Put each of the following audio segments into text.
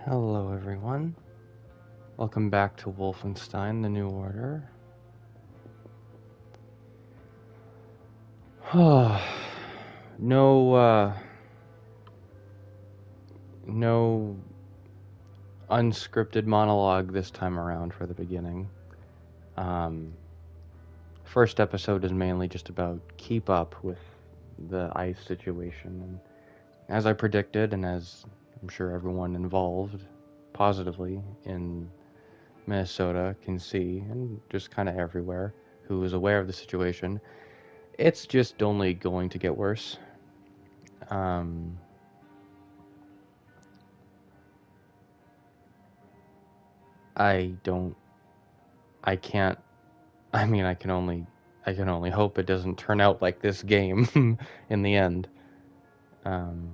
Hello everyone. Welcome back to Wolfenstein: The New Order. No, no unscripted monologue this time around for the beginning. Um, First episode is mainly just about keep up with the ICE situation. And as I predicted, and as I'm sure everyone involved positively in Minnesota can see, and just kind of everywhere who is aware of the situation, it's just only going to get worse. Um, I don't, I can't, I mean, I can only hope it doesn't turn out like this game in the end. Um,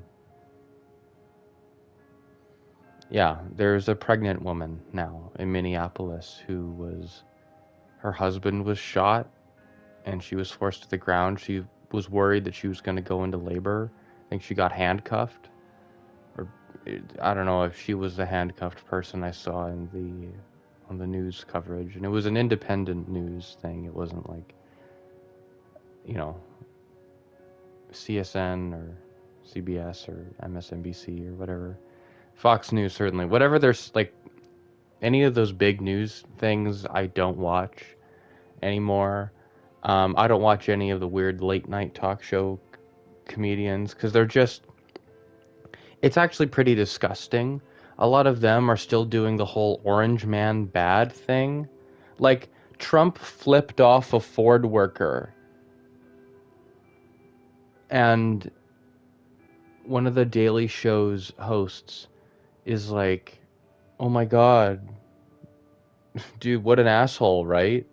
yeah, there's a pregnant woman now in Minneapolis her husband was shot and she was forced to the ground. She was worried that she was going to go into labor. I think she got handcuffed. Or I don't know if she was the handcuffed person I saw on the news coverage, and it was an independent news thing. It wasn't like, you know, CSN or CBS or MSNBC or whatever. Fox News, certainly. Whatever there's like any of those big news things, I don't watch anymore. I don't watch any of the weird late night talk show comedians because it's actually pretty disgusting. A lot of them are still doing the whole orange man bad thing. Like, Trump flipped off a Ford worker, and one of the Daily Show's hosts is like, oh my god, dude, what an asshole, right?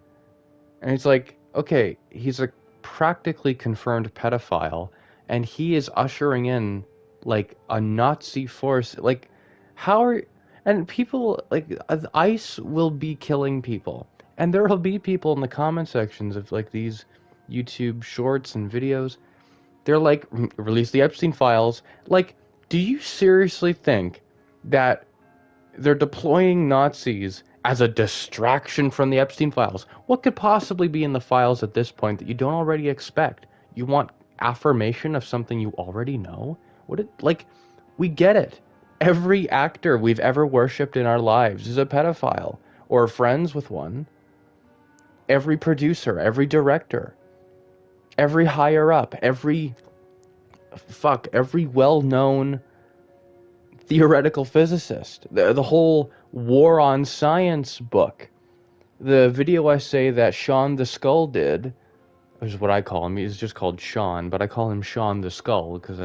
And it's like, okay, he's a practically confirmed pedophile, and he is ushering in, like, a Nazi force. Like, how are... And people, like, ICE will be killing people. And there will be people in the comment sections of, like, these YouTube shorts and videos. They're like, release the Epstein files. Like, do you seriously think that they're deploying Nazis as a distraction from the Epstein files? What could possibly be in the files at this point that you don't already expect? You want affirmation of something you already know? We get it. Every actor we've ever worshipped in our lives is a pedophile or friends with one. Every producer, every director, every higher up, every well-known theoretical physicist. The whole War on Science book. The video essay that Sean the Skull did, which is what I call him. He's just called Sean, but I call him Sean the Skull because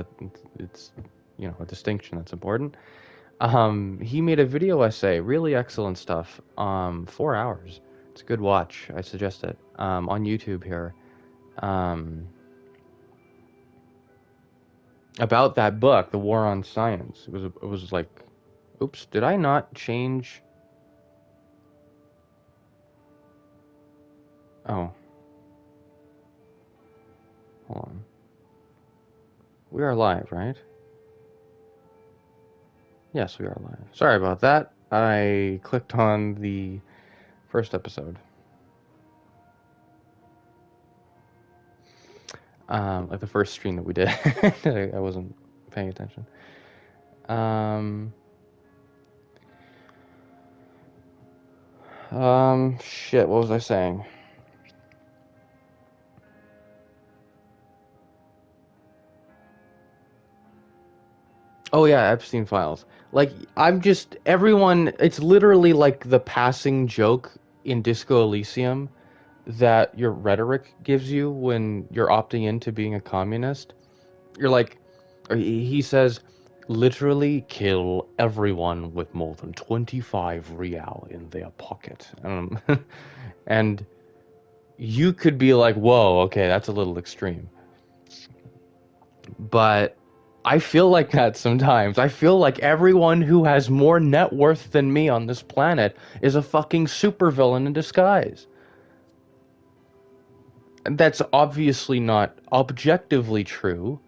it's, a distinction that's important. He made a video essay, really excellent stuff. 4 hours. It's a good watch. I suggest it. On YouTube here. About that book, The War on Science. It was like, oops, did I not change? Oh. Hold on. We are live, right? Yes, we are live. Sorry about that. I clicked on the first episode. Like the first stream that we did. I wasn't paying attention. Shit, what was I saying? Oh yeah, Epstein files. Like, it's literally like the passing joke in Disco Elysium that your rhetoric gives you when you're opting into being a communist. You're like, he says, literally kill everyone with more than 25 real in their pocket. And you could be like, whoa, okay, that's a little extreme. But I feel like that sometimes. I feel like everyone who has more net worth than me on this planet is a fucking supervillain in disguise. That's obviously not objectively true,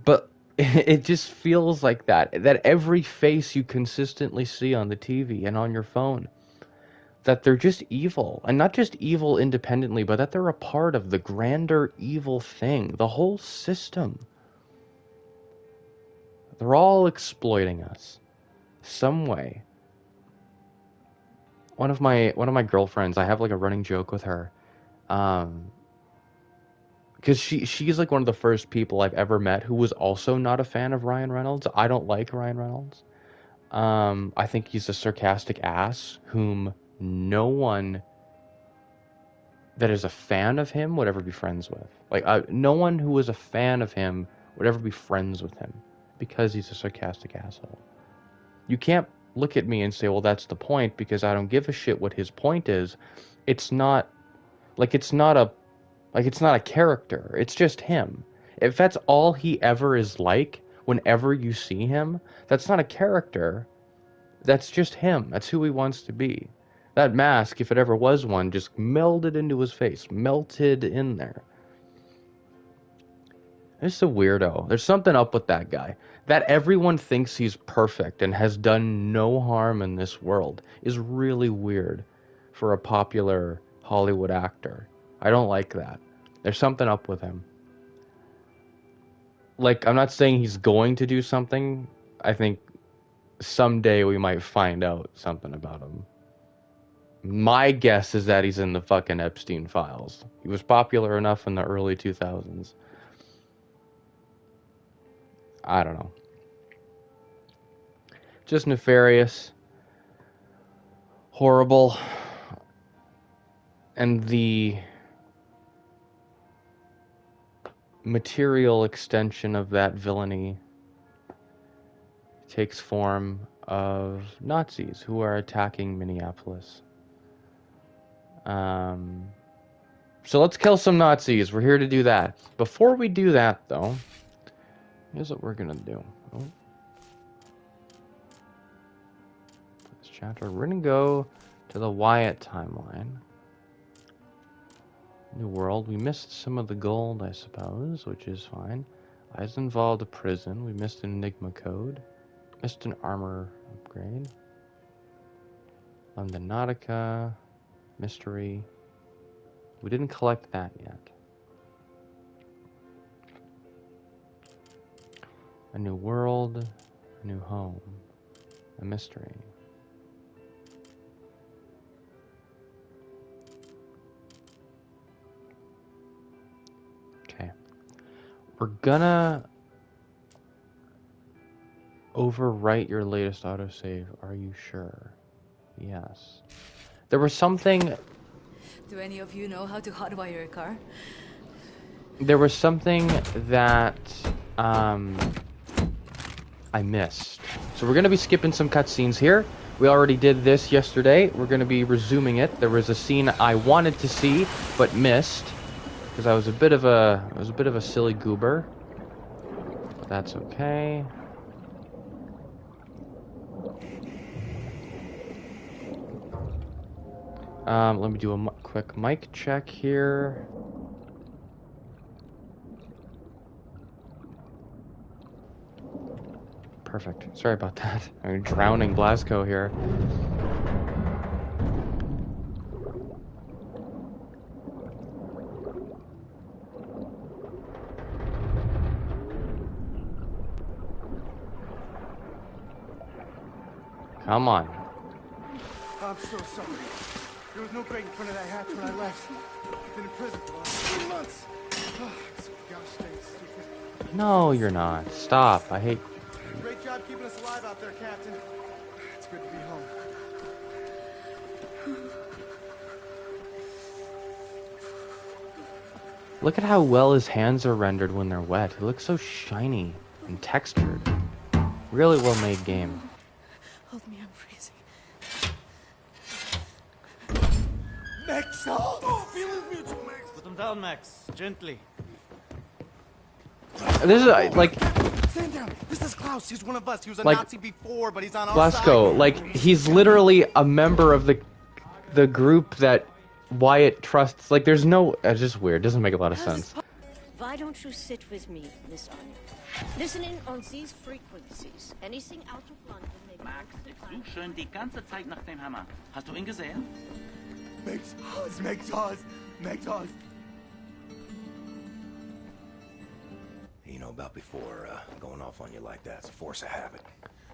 but It just feels like that every face you consistently see on the TV and on your phone, that they're just evil, and not just evil independently, but that they're a part of the grander evil thing, the whole system. They're all exploiting us some way. One of my girlfriends, I have like a running joke with her, because she's like one of the first people I've ever met who was also not a fan of Ryan Reynolds. I don't like Ryan Reynolds. I think he's a sarcastic ass whom no one that is a fan of him would ever be friends with. Like, no one who is a fan of him would ever be friends with him because he's a sarcastic asshole. You can't look at me and say, well, that's the point, because I don't give a shit what his point is. It's not a character. It's just him. If that's all he ever is like, whenever you see him, that's not a character. That's just him. That's who he wants to be. That mask, if it ever was one, just melded into his face. Melted in there. He's a weirdo. There's something up with that guy. That everyone thinks he's perfect and has done no harm in this world is really weird for a popular Hollywood actor. I don't like that. There's something up with him. Like, I'm not saying he's going to do something. I think someday we might find out something about him. My guess is that he's in the fucking Epstein files. He was popular enough in the early 2000s. I don't know. Just nefarious. Horrible. And the material extension of that villainy takes form of Nazis who are attacking Minneapolis. So let's kill some Nazis. We're here to do that. Before we do that, though, here's what we're gonna do. This chapter, we're gonna go to the Wyatt timeline. New World. We missed some of the gold, I suppose, which is fine. Eyes involved a prison. We missed an Enigma code. Missed an armor upgrade. London Nautica. Mystery. We didn't collect that yet. A new world. A new home. A mystery. Okay. We're gonna overwrite your latest autosave. Are you sure? Yes. There was something... Do any of you know how to hotwire a car? There was something that I missed. So we're going to be skipping some cutscenes here. We already did this yesterday. We're going to be resuming it. There was a scene I wanted to see but missed because I was a bit of a silly goober. But that's okay. Let me do a quick mic check here. Perfect. Sorry about that. I'm drowning Blazco here. Come on. I'm so sorry. There was no grate in front of that hatch when I left. I've been in prison for 3 months. Oh, I'm so gosh dang stupid. No, you're not. Stop. I hate... Great job keeping us alive out there, Captain. It's good to be home. Look at how well his hands are rendered when they're wet. He looks so shiny and textured. Really well made game. Hold me, I'm freezing. Max! Oh, feelings mutual, Max! Put him down, Max. Gently. This is, like... Stand down! This is Klaus. He's one of us. He was a Like, Nazi before, but he's on our Blazco, side. like, he's literally a member of the group that Wyatt trusts. Like, there's no... It's just weird. It doesn't make a lot of sense. Why don't you sit with me, Miss Anya? Listening on these frequencies. Anything out of London, they Max, ich suche schon die ganze Zeit nach dem Hammer. Hast du ihn gesehen? Make Oz. You know about before going off on you like that. It's a force of habit.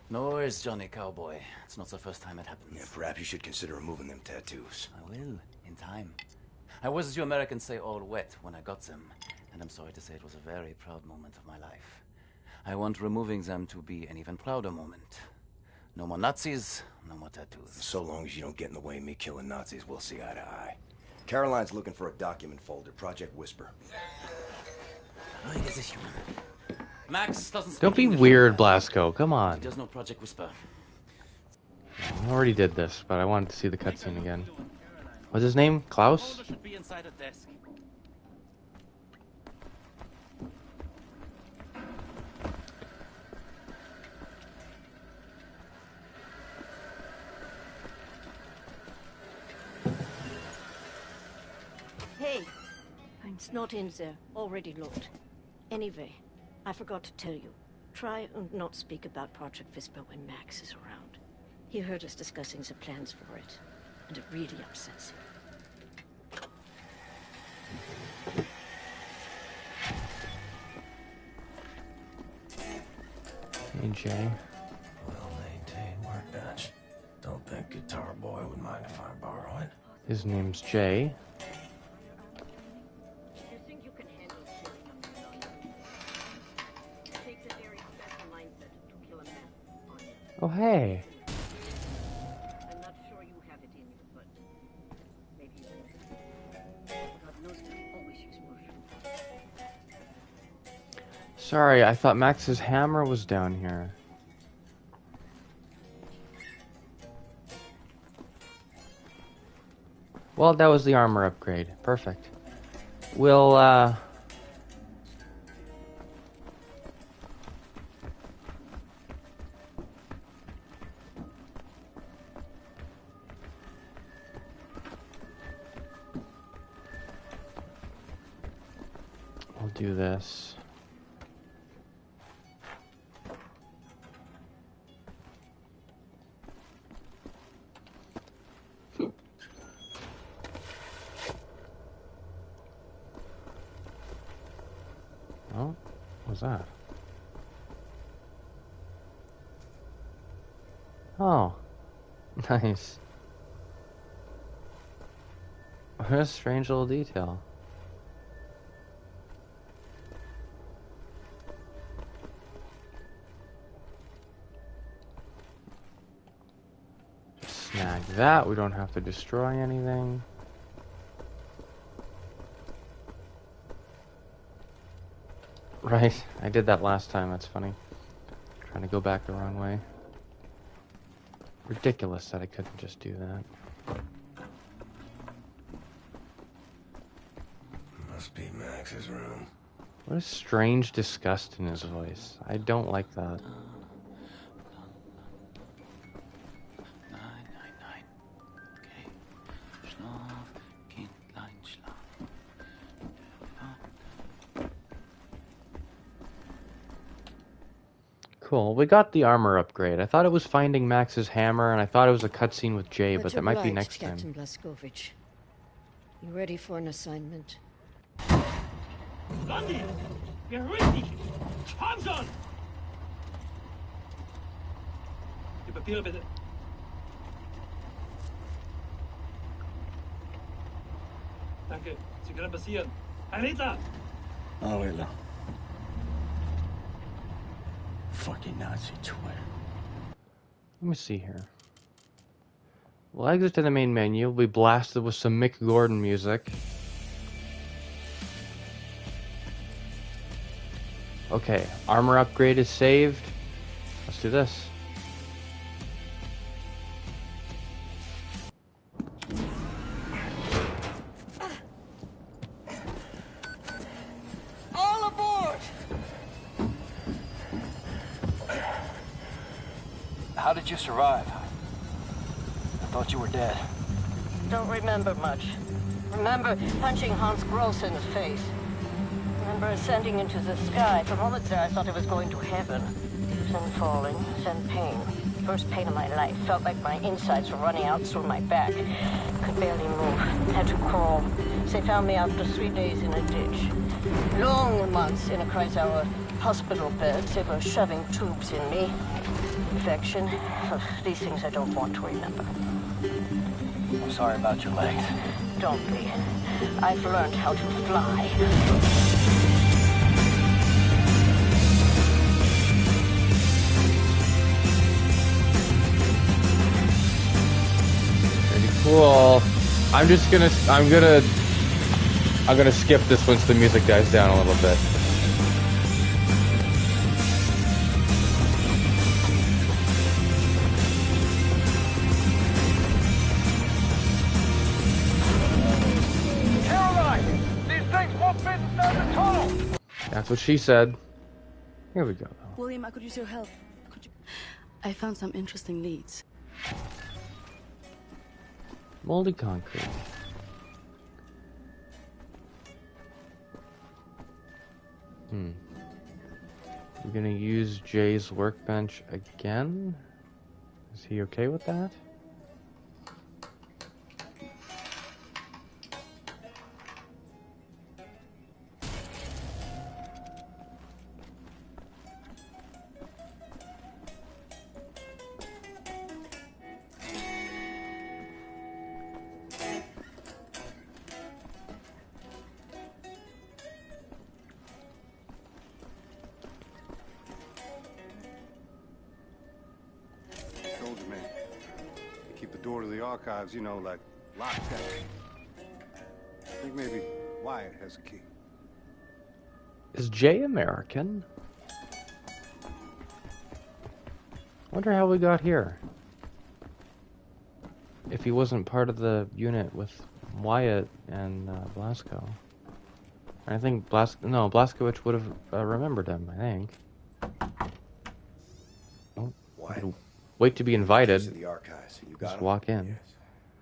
No worries, Johnny Cowboy. It's not the first time it happens. Yeah, perhaps you should consider removing them tattoos. I will, in time. I was, as you Americans say, all wet when I got them. And I'm sorry to say it was a very proud moment of my life. I want removing them to be an even prouder moment. No more Nazis, no more tattoos. So long as you don't get in the way of me killing Nazis, we'll see eye to eye. Caroline's looking for a document folder, Project Whisper. Max doesn't speak Don't be English. weird, Blazco. Come on. He does know Project Whisper. I already did this, but I wanted to see the cutscene again. What's his name? Klaus? Folder should be inside a desk. Hey, it's not in there. Already looked. Anyway, I forgot to tell you. Try and not speak about Project Whisper when Max is around. He heard us discussing the plans for it, and it really upsets him. Hey, Jay. Well-maintained workbench. Don't think Guitar Boy would mind if I borrow it. His name's Jay. You think you can handle killing him? It takes a very special mindset to kill a man on you. Oh, hey. I'm not sure you have it in you, but maybe you will. God knows that you always use motion. Sorry, I thought Max's hammer was down here. Well, that was the armor upgrade. Perfect. We'll, we'll do this. Oh, what's that? Oh, nice. What a strange little detail. Just snag that. We don't have to destroy anything. Right, I did that last time, that's funny. Trying to go back the wrong way. Ridiculous that I couldn't just do that. Must be Max's room. What a strange disgust in his voice. I don't like that. 999. Okay. Schlaf, Kindlein, schlaf. Cool, we got the armor upgrade. I thought it was finding Max's hammer, and I thought it was a cutscene with Jay, but that might be next Captain time. Blazkovich. You ready for an assignment? Lundy! Beruhig dich! Hanson! Die Papiere bitte. Danke, Sie können passieren. Herr Ritter! Abuela. Fucking Nazi twin. Let me see here. We'll exit to the main menu. We'll be blasted with some Mick Gordon music. Okay, armor upgrade is saved. Let's do this. All aboard! How did you survive? I thought you were dead. Don't remember much. Remember punching Hans Gross in the face. And remember ascending into the sky. For moments there, I thought I was going to heaven. Then falling, then pain. First pain of my life. Felt like my insides were running out through my back. Could barely move. Had to crawl. They found me after 3 days in a ditch. Long months in a Kreisauer hospital bed. They were shoving tubes in me. Infection. These things I don't want to remember. I'm sorry about your legs. Don't be. I've learned how to fly. Cool. I'm gonna skip this once the music dies down a little bit. Caroline! These things won't fit inside the tunnel! That's what she said. Here we go. William, I could use your help. Could you... I found some interesting leads. Moldy concrete. We're gonna use Jay's workbench again. Is he okay with that? Soldier man. They keep the door to the archives, you know, like locked up. I think maybe Wyatt has a key. Is Jay American? Wonder how we got here. If he wasn't part of the unit with Wyatt and Blazco. I think Blazkowicz would have remembered him, I think. Oh, Wyatt. wait to be invited. To the archives. You got Just him? walk in. Yes,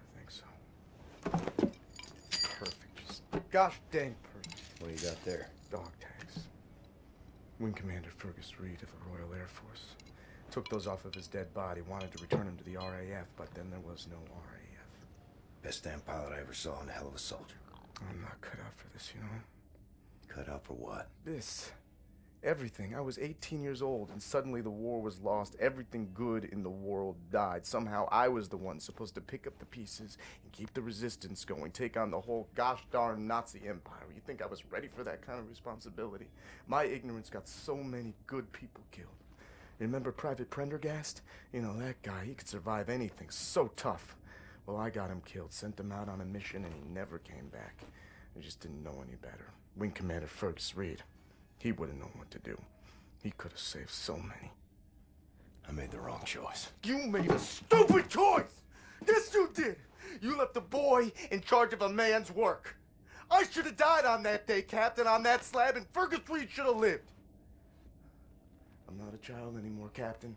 I think so. Perfect. Just gosh dang perfect. What do you got there? Dog tags. Wing Commander Fergus Reed of the Royal Air Force. Took those off of his dead body, wanted to return him to the RAF, but then there was no RAF. Best damn pilot I ever saw and a hell of a soldier. I'm not cut out for this, you know? Cut out for what? This. Everything. I was 18 years old, and suddenly the war was lost. Everything good in the world died. Somehow I was the one supposed to pick up the pieces and keep the resistance going, take on the whole gosh darn Nazi empire. You think I was ready for that kind of responsibility? My ignorance got so many good people killed. Remember Private Prendergast? You know, that guy, he could survive anything. So tough. Well, I got him killed, sent him out on a mission, and he never came back. I just didn't know any better. Wing Commander Fergus Reed. He would have known what to do. He could have saved so many. I made the wrong choice. You made a stupid choice! Yes, you did! You left a boy in charge of a man's work. I should have died on that day, Captain, on that slab, and Fergus Reed should have lived. I'm not a child anymore, Captain.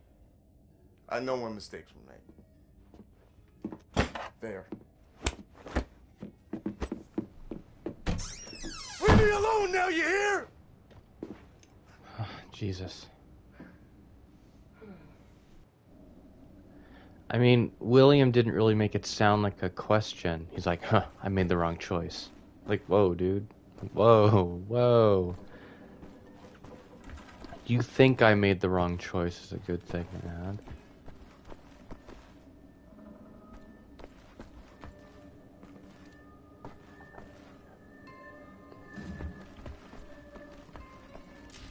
I know when mistakes were made. There. Leave me alone now, you hear? Jesus. I mean, William didn't really make it sound like a question. He's like, huh, I made the wrong choice. Like, whoa, dude. Whoa, whoa. You think I made the wrong choice is a good thing, man.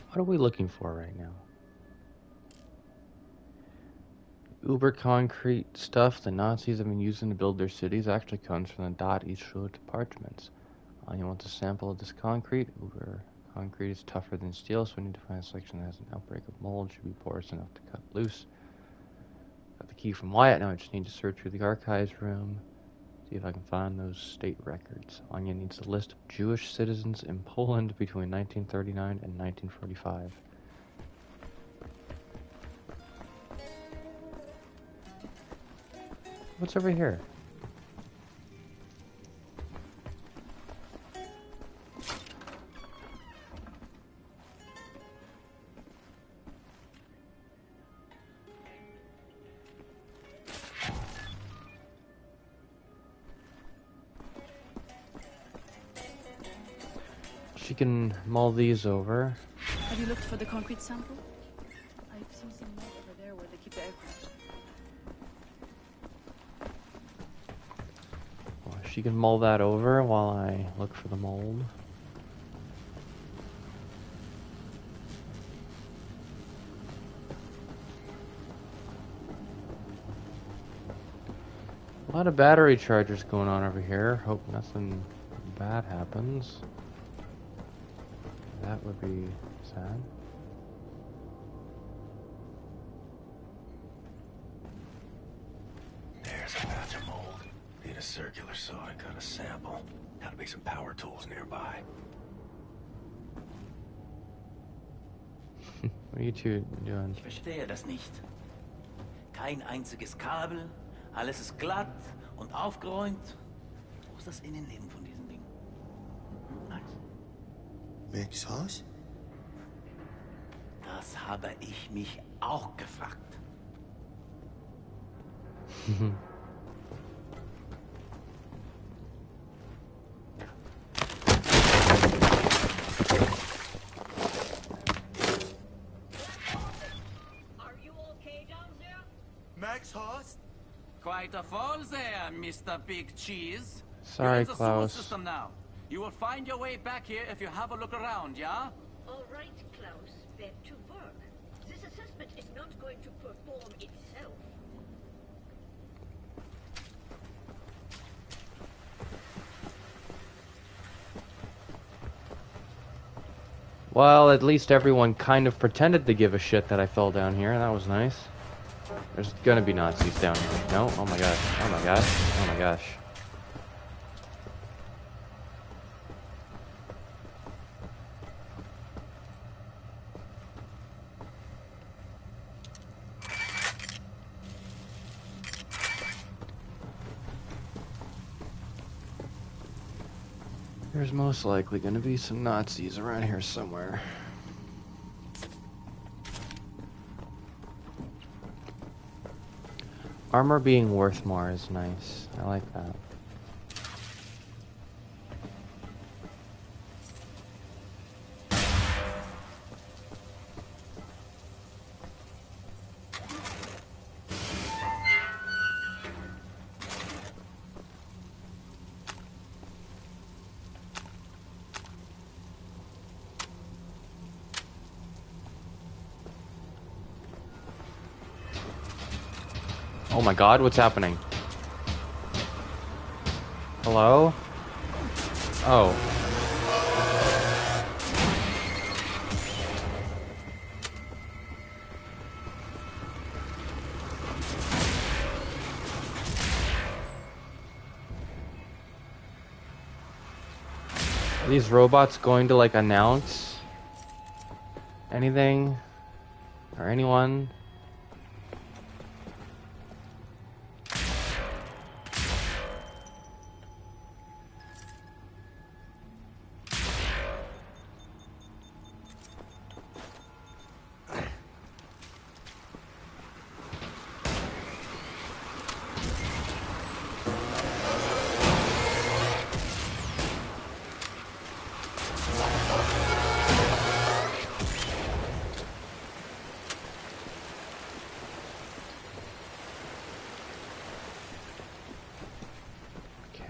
What are we looking for right now? Uber concrete stuff the Nazis have been using to build their cities actually comes from the dot issued parchments. You want a sample of this concrete? Uber concrete is tougher than steel, so we need to find a section that has an outbreak of mold. Should be porous enough to cut loose. Got the key from Wyatt. Now I just need to search through the archives room. See if I can find those state records. Anya needs a list of Jewish citizens in Poland between 1939 and 1945. What's over here? she can mull these over. Have you looked for the concrete sample? I've seen some mold over there where they keep the aircraft. Well, she can mull that over while I look for the mold. A lot of battery chargers going on over here. Hope nothing bad happens. That would be sad. There's a batch of mold. Need a circular saw to cut a sample. Gotta be some power tools nearby. What are you two doing? Ich verstehe das nicht. Kein einziges Kabel, alles ist glatt und aufgeräumt. Wo ist das Innenleben von diesem Ding? Max? Max Haus? Das habe ich mich auch gefragt. Max Haus? Quite a fall there, Mr. Big Cheese. Sorry, You're in the sewer Klaus. system now. You will find your way back here if you have a look around, yeah? All right, Klaus, back to work. This assessment is not going to perform itself. Well, at least everyone kind of pretended to give a shit that I fell down here. That was nice. There's gonna be Nazis down here. No? Oh my gosh. Oh my gosh. Oh my gosh. There's most likely gonna be some Nazis around here somewhere. Armor being worth more is nice. I like that. Oh my god, what's happening? Hello? Oh. Are these robots going to like announce anything? Or anyone?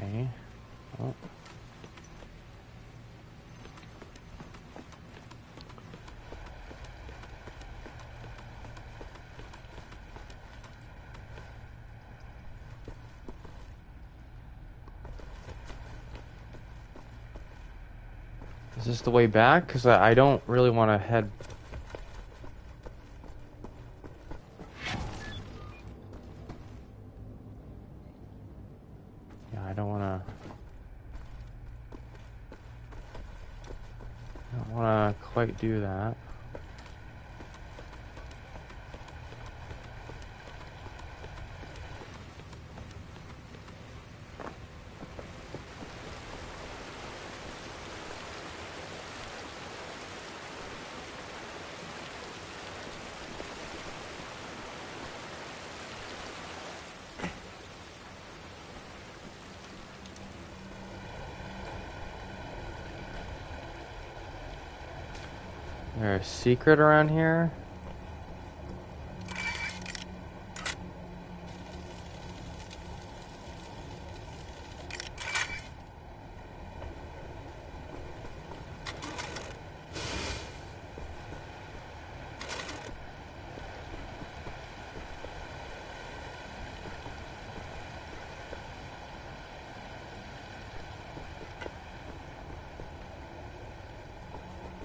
Okay. Oh. Is this the way back? Because I don't really want to head... Yeah, I don't want to... I don't want to quite do that. there a secret around here?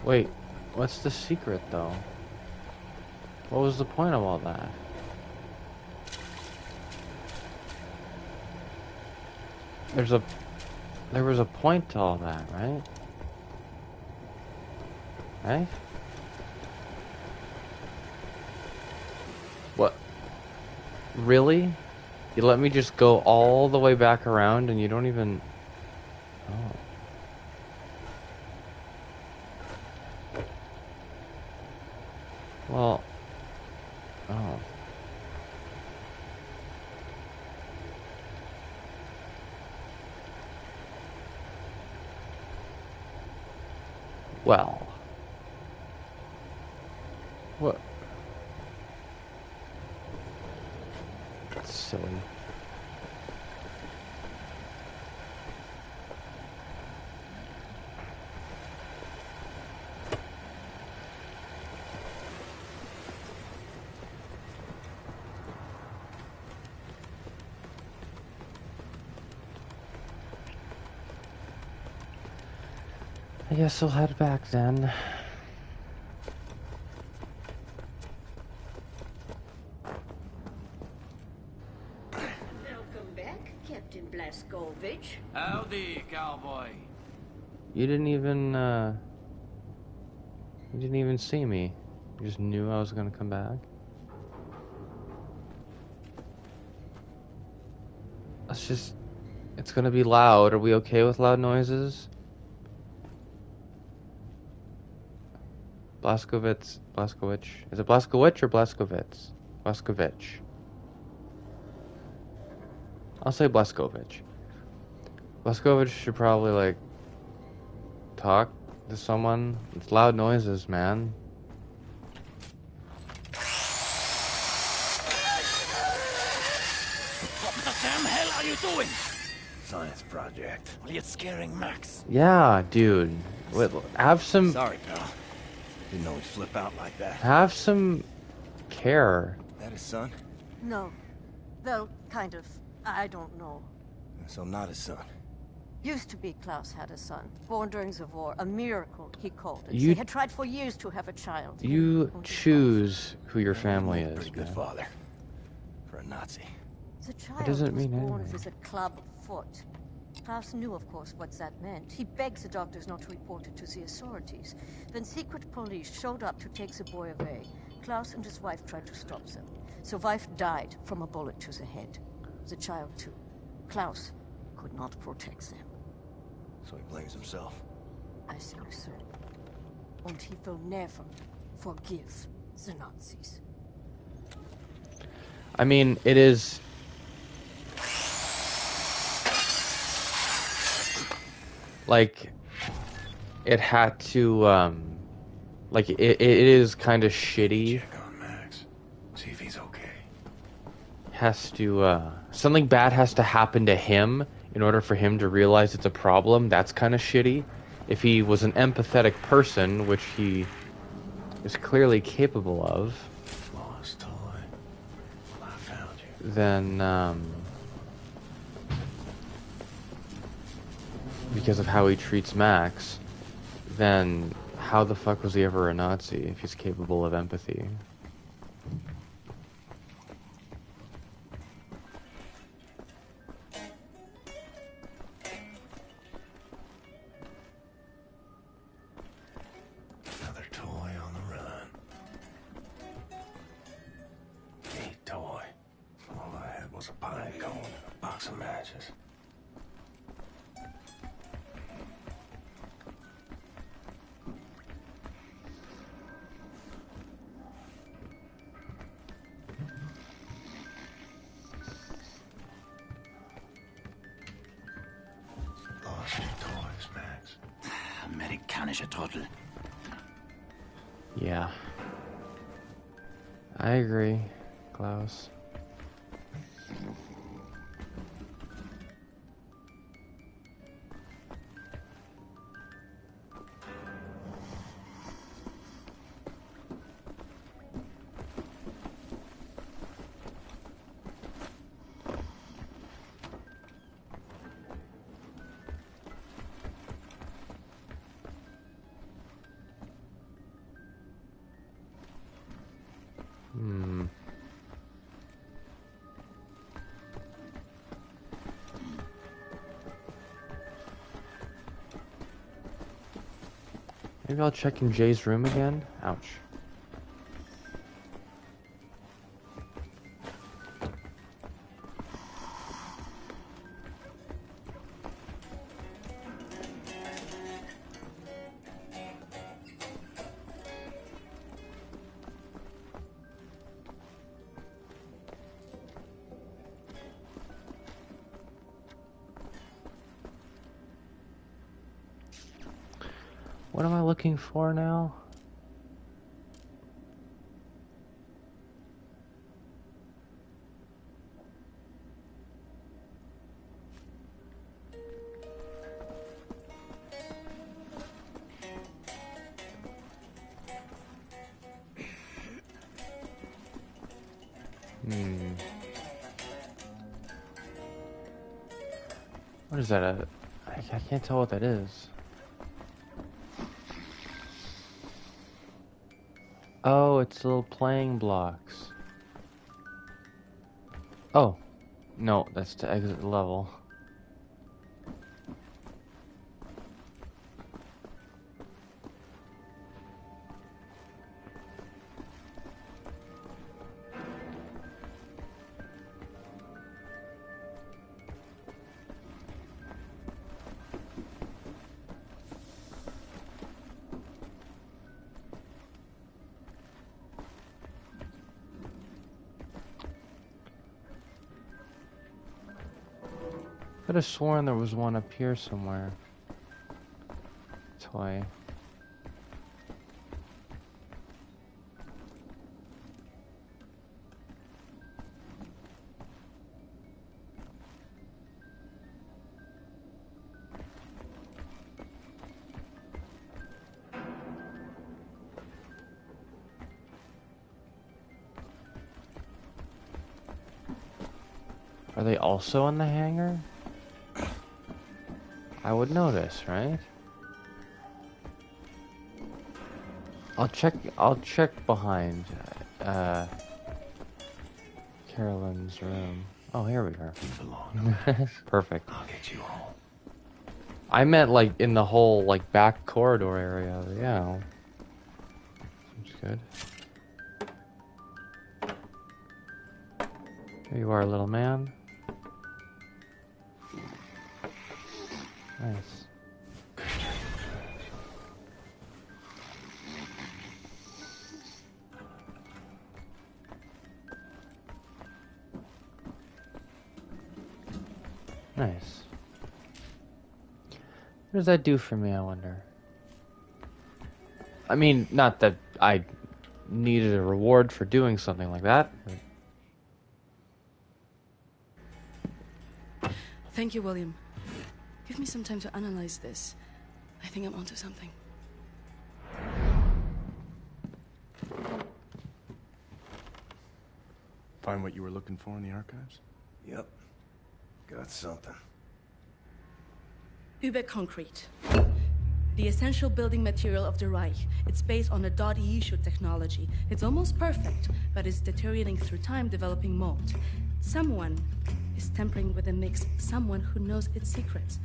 Wait, what's the secret though? What was the point of all that? There was a point to all that, right? Right? What? Really? You let me just go all the way back around and you don't even... Oh. Well... Oh. Well... What? That's silly. I guess I'll head back then. Welcome back, Captain Blazkovich. Howdy, cowboy. You didn't even see me. You just knew I was gonna come back. It's gonna be loud. Are we okay with loud noises? Blazkovich. Is it Blazkowicz or Blazkowicz? Blazkovich. I'll say Blazkovich. Blazkovich should probably, like, talk to someone. It's loud noises, man. What the damn hell are you doing? Science project. Well, you're scaring Max. Yeah, dude. Wait, have some... Sorry, pal. Didn't know he'd flip out like that. Have some care. That his son? No. Well, kind of. I don't know. So not his son. Used to be Klaus had a son, born during the war. A miracle, he called it. You- They had tried for years to have a child. You Only choose who your family He's a is, pretty good man. father. For a Nazi. The child doesn't was mean born anything. with a club foot. Klaus knew, of course, what that meant. He begged the doctors not to report it to the authorities. Then secret police showed up to take the boy away. Klaus and his wife tried to stop them. The wife died from a bullet to the head. The child, too. Klaus could not protect them. So he blames himself. I think so. And he will never forgive the Nazis. I mean, it is... Like, it had to, like, it is kind of shitty. Check on Max. See if he's okay. Has to, something bad has to happen to him in order for him to realize it's a problem. That's kind of shitty. If he was an empathetic person, which he is clearly capable of, Lost toy. Well, I found you. then, because of how he treats Max, then how the fuck was he ever a Nazi if he's capable of empathy? Another toy on the run. Neat toy. All I had was a pine cone and a box of matches. Lost your toys, Max. Amerikanische Trottel. Yeah. I agree, Klaus. Maybe I'll check in Jay's room again? Ouch. What am I looking for now? What is that? I can't tell what that is. Oh, it's little playing blocks. Oh, no, that's to exit the level. Could have sworn there was one up here somewhere. Toy. Are they also in the hangar? I would notice, right? I'll check behind Carolyn's room. Oh, here we are. Perfect. I'll get you home. I meant like in the whole like back corridor area. Yeah. Seems good. Here you are, little man. Nice. Nice. What does that do for me, I wonder? I mean, not that I needed a reward for doing something like that. But... Thank you, William. Give me some time to analyze this. I think I'm onto something. Find what you were looking for in the archives? Yep. Got something. Concrete. The essential building material of the Reich. It's based on a .E technology. It's almost perfect, but it's deteriorating through time, developing mold. Someone is tampering with the mix, someone who knows its secrets.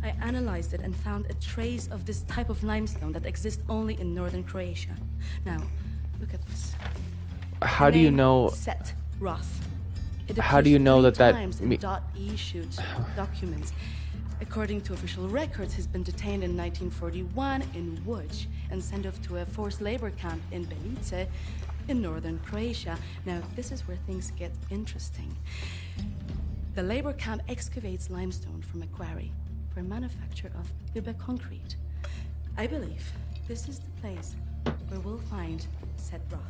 I analyzed it and found a trace of this type of limestone that exists only in northern Croatia. Now, look at this. How do you know... Set Roth. How do you know that in .E documents. According to official records, he's been detained in 1941 in Łódź and sent off to a forced labor camp in Belice in northern Croatia. Now, this is where things get interesting. The labor camp excavates limestone from a quarry for manufacture of concrete. I believe this is the place where we'll find Seth Roth,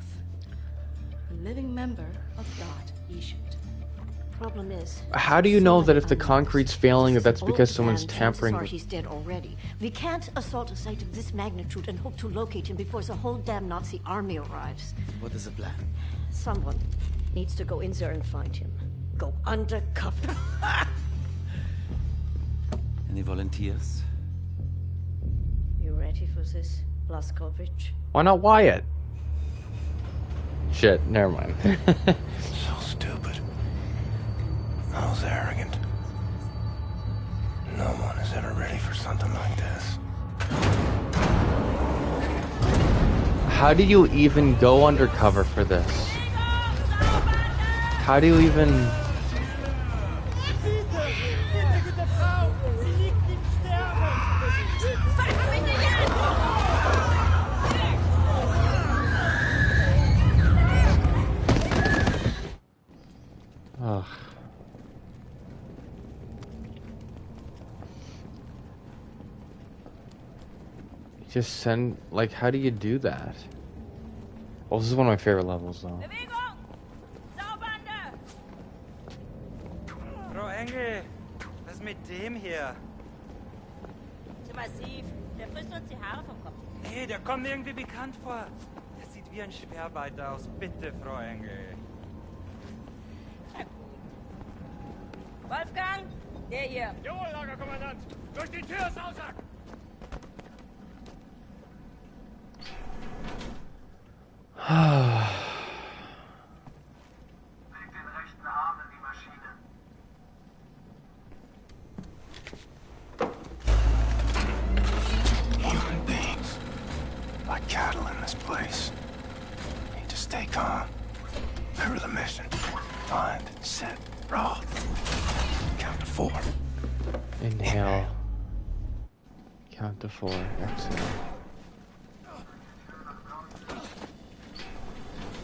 a living member of Dot Ishut. Problem is, How do you know that if the concrete's failing, that that's because someone's tampering with... with... He's dead already. We can't assault a site of this magnitude and hope to locate him before the whole damn Nazi army arrives. What is the plan? Someone needs to go in there and find him. Go undercover. Any volunteers? You ready for this, Blazkovich? Why not Wyatt? Shit, never mind. So stupid. I was arrogant. No one is ever ready for something like this. How do you even go undercover for this? How do you even... Ugh. Just send, like, how do you do that? Well, this is one of my favorite levels, though. Frau Engel, was mit dem hier? Zu massiv. Der frisst uns die Haare vom Kopf. Nee, der kommt mir irgendwie bekannt vor. Der sieht wie ein Schwerbeiter aus. Bitte, Frau Engel. Wolfgang, der hier. Jawohl, Lagerkommandant. Durch die Tür, Sausack! Leg den rechten Arm in die Maschine. Human beings. Like cattle in this place. Need to stay calm. Remember the mission. Find, set, raw. Count to 4. Inhale. Count to 4. Exhale.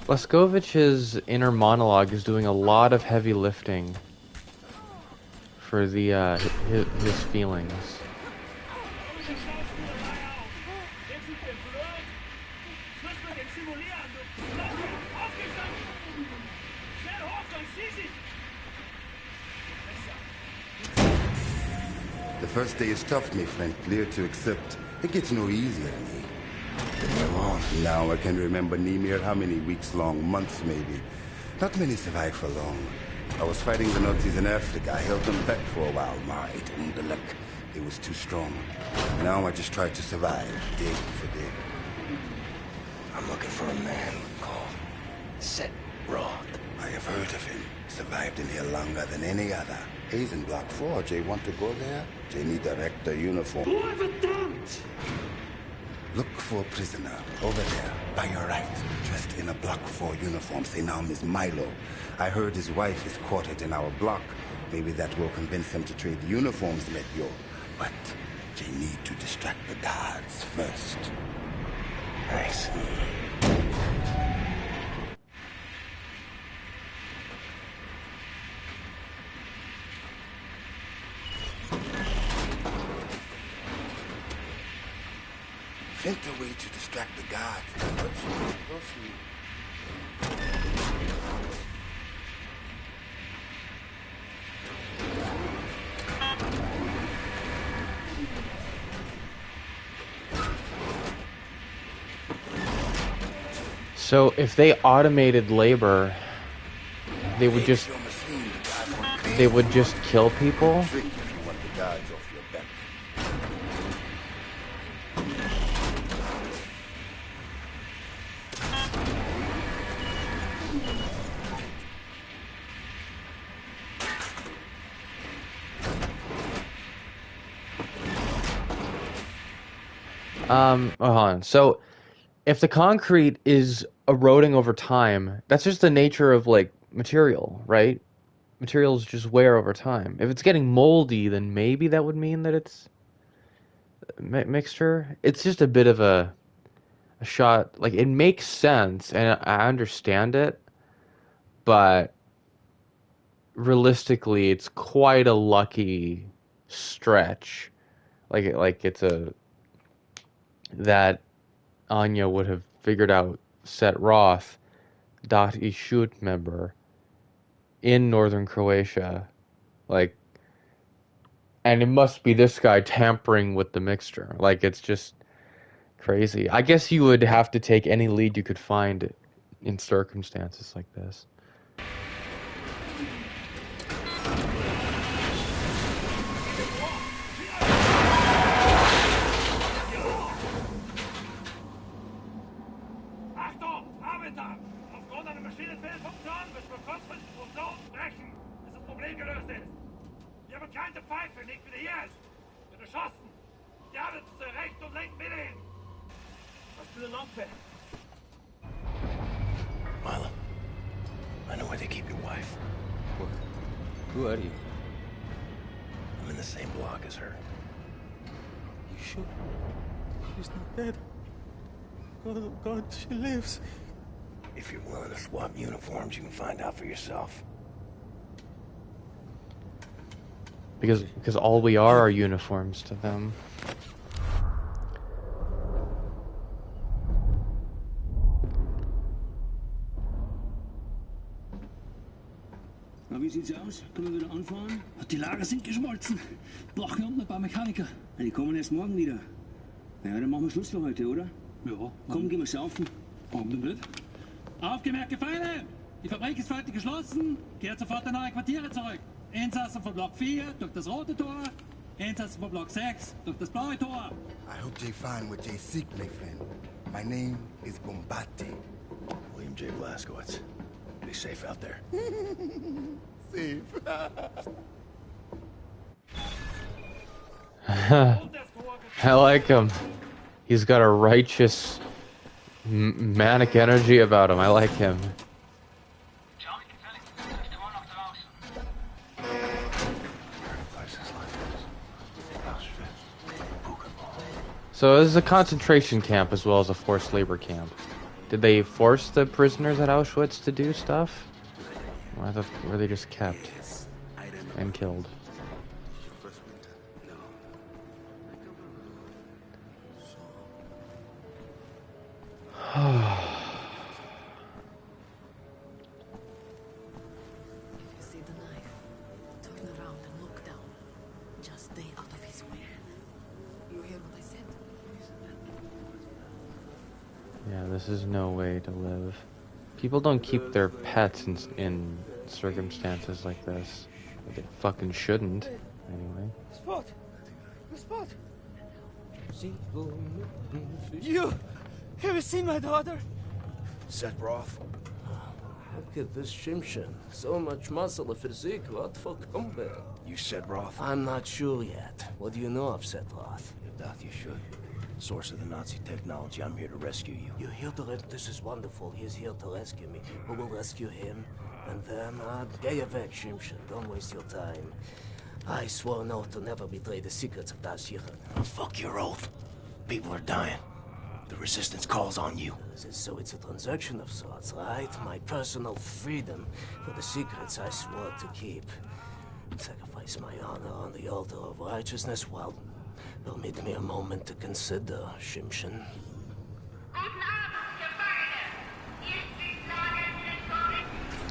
Blazkovich's inner monologue is doing a lot of heavy lifting for the his feelings. The first day is tough, my friend. Clear to accept. It gets no easier to me. Now I can remember Nimir how many weeks long, months maybe. Not many survive for long. I was fighting the Nazis in Africa. I held them back for a while. My luck. It was too strong. Now I just try to survive, day for day. I'm looking for a man called Set Roth. I have heard of him. Survived in here longer than any other. He's in Block 4. Jay want to go there? Jay need direct the uniform. Look for a prisoner over there, by your right, dressed in a Block 4 uniform. Say now, Miss Milo. I heard his wife is quartered in our block. Maybe that will convince him to trade uniforms, let yo. But they need to distract the guards first. Thanks. Think a way to distract the guards. We'll see. So if they automated labor, they would just kill people? Hold on. So, if the concrete is eroding over time, that's just the nature of, like, material, right? Materials just wear over time. If it's getting moldy, then maybe that would mean that it's mixture. It's just a bit of a shot. Like, it makes sense, and I understand it, but realistically, it's quite a lucky stretch. Like it's that Anya would have figured out Set Roth, dot Ishut member, in northern Croatia, like, and it must be this guy tampering with the mixture. Like, it's just crazy. I guess you would have to take any lead you could find in circumstances like this. Milo, I know where they keep your wife. What? Who are you? I'm in the same block as her. You sure? She's not dead. Oh God, she lives. If you're willing to swap uniforms, you can find out for yourself. Because all we are uniforms to them. Na, wie sieht's aus? Können wir wieder anfahren? Die Lager sind geschmolzen. Brauchen wir unten ein paar Mechaniker. Die kommen erst morgen wieder. Ja, dann machen wir Schluss für heute, oder? Ja. Komm, gehen wir saufen. Warum denn nicht? Aufgemerkt, Gefangene! Die Fabrik ist heute geschlossen. Kehrt sofort in eure Quartiere zurück. Insassen von Block 4 durch das rote Tor. Insassen von Block 6 durch das blaue Tor. I hope they find what they seek, my friend. My name is Bombate. William J. Blazco. Be safe out there. Safe. I like him. He's got a righteous, manic energy about him. I like him. So this is a concentration camp as well as a forced labor camp. Did they force the prisoners at Auschwitz to do stuff? Or were they just kept and killed? See the knife. Turn around and look down. Just stay out of his way. You hear what I said? Yeah, this is no way to live. People don't keep their pets in circumstances like this. They fucking shouldn't, anyway. Spot! Spot! You! Have you seen my daughter? Set Roth? Look at this Shimshin. So much muscle and physique. What for combat? You Set Roth? I'm not sure yet. What do you know of Set Roth? You doubt you should. Source of the Nazi technology. I'm here to rescue you. You're here to This is wonderful. He's here to rescue me. Who will rescue him? And then, get your back, Shimshin. Don't waste your time. I swore an oath to never betray the secrets of Das Yichud. Oh, fuck your oath. People are dying. The resistance calls on you. So it's a transaction of sorts, right? My personal freedom for the secrets I swore to keep. Sacrifice my honor on the altar of righteousness. Well, permit me a moment to consider, Shimshin.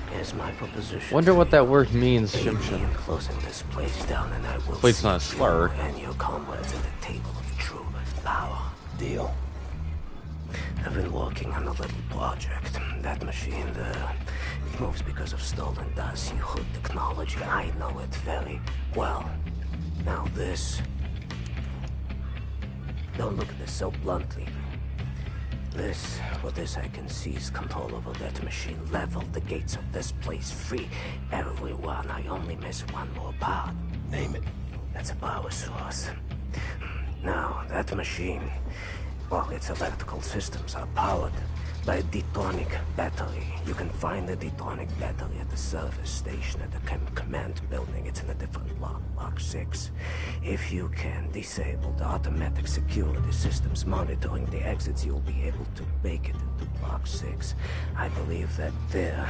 Here's my proposition. Wonder what that word means, Shimshin. Closing this place down, and I will Plate's not a slur. and your comrades at the table of true power. Deal. I've been working on a little project. That machine there, it moves because of stolen Das Yichud technology. I know it very well. Now this... Don't look at this so bluntly. With this I can seize control over that machine, level the gates of this place, free everyone. I only miss one more part. Name it. That's a power source. Now, that machine, well, its electrical systems are powered by a detonic battery. You can find the detonic battery at the service station at the command building. It's in a different block, Block 6. If you can disable the automatic security systems monitoring the exits, you'll be able to make it into Block 6. I believe that there,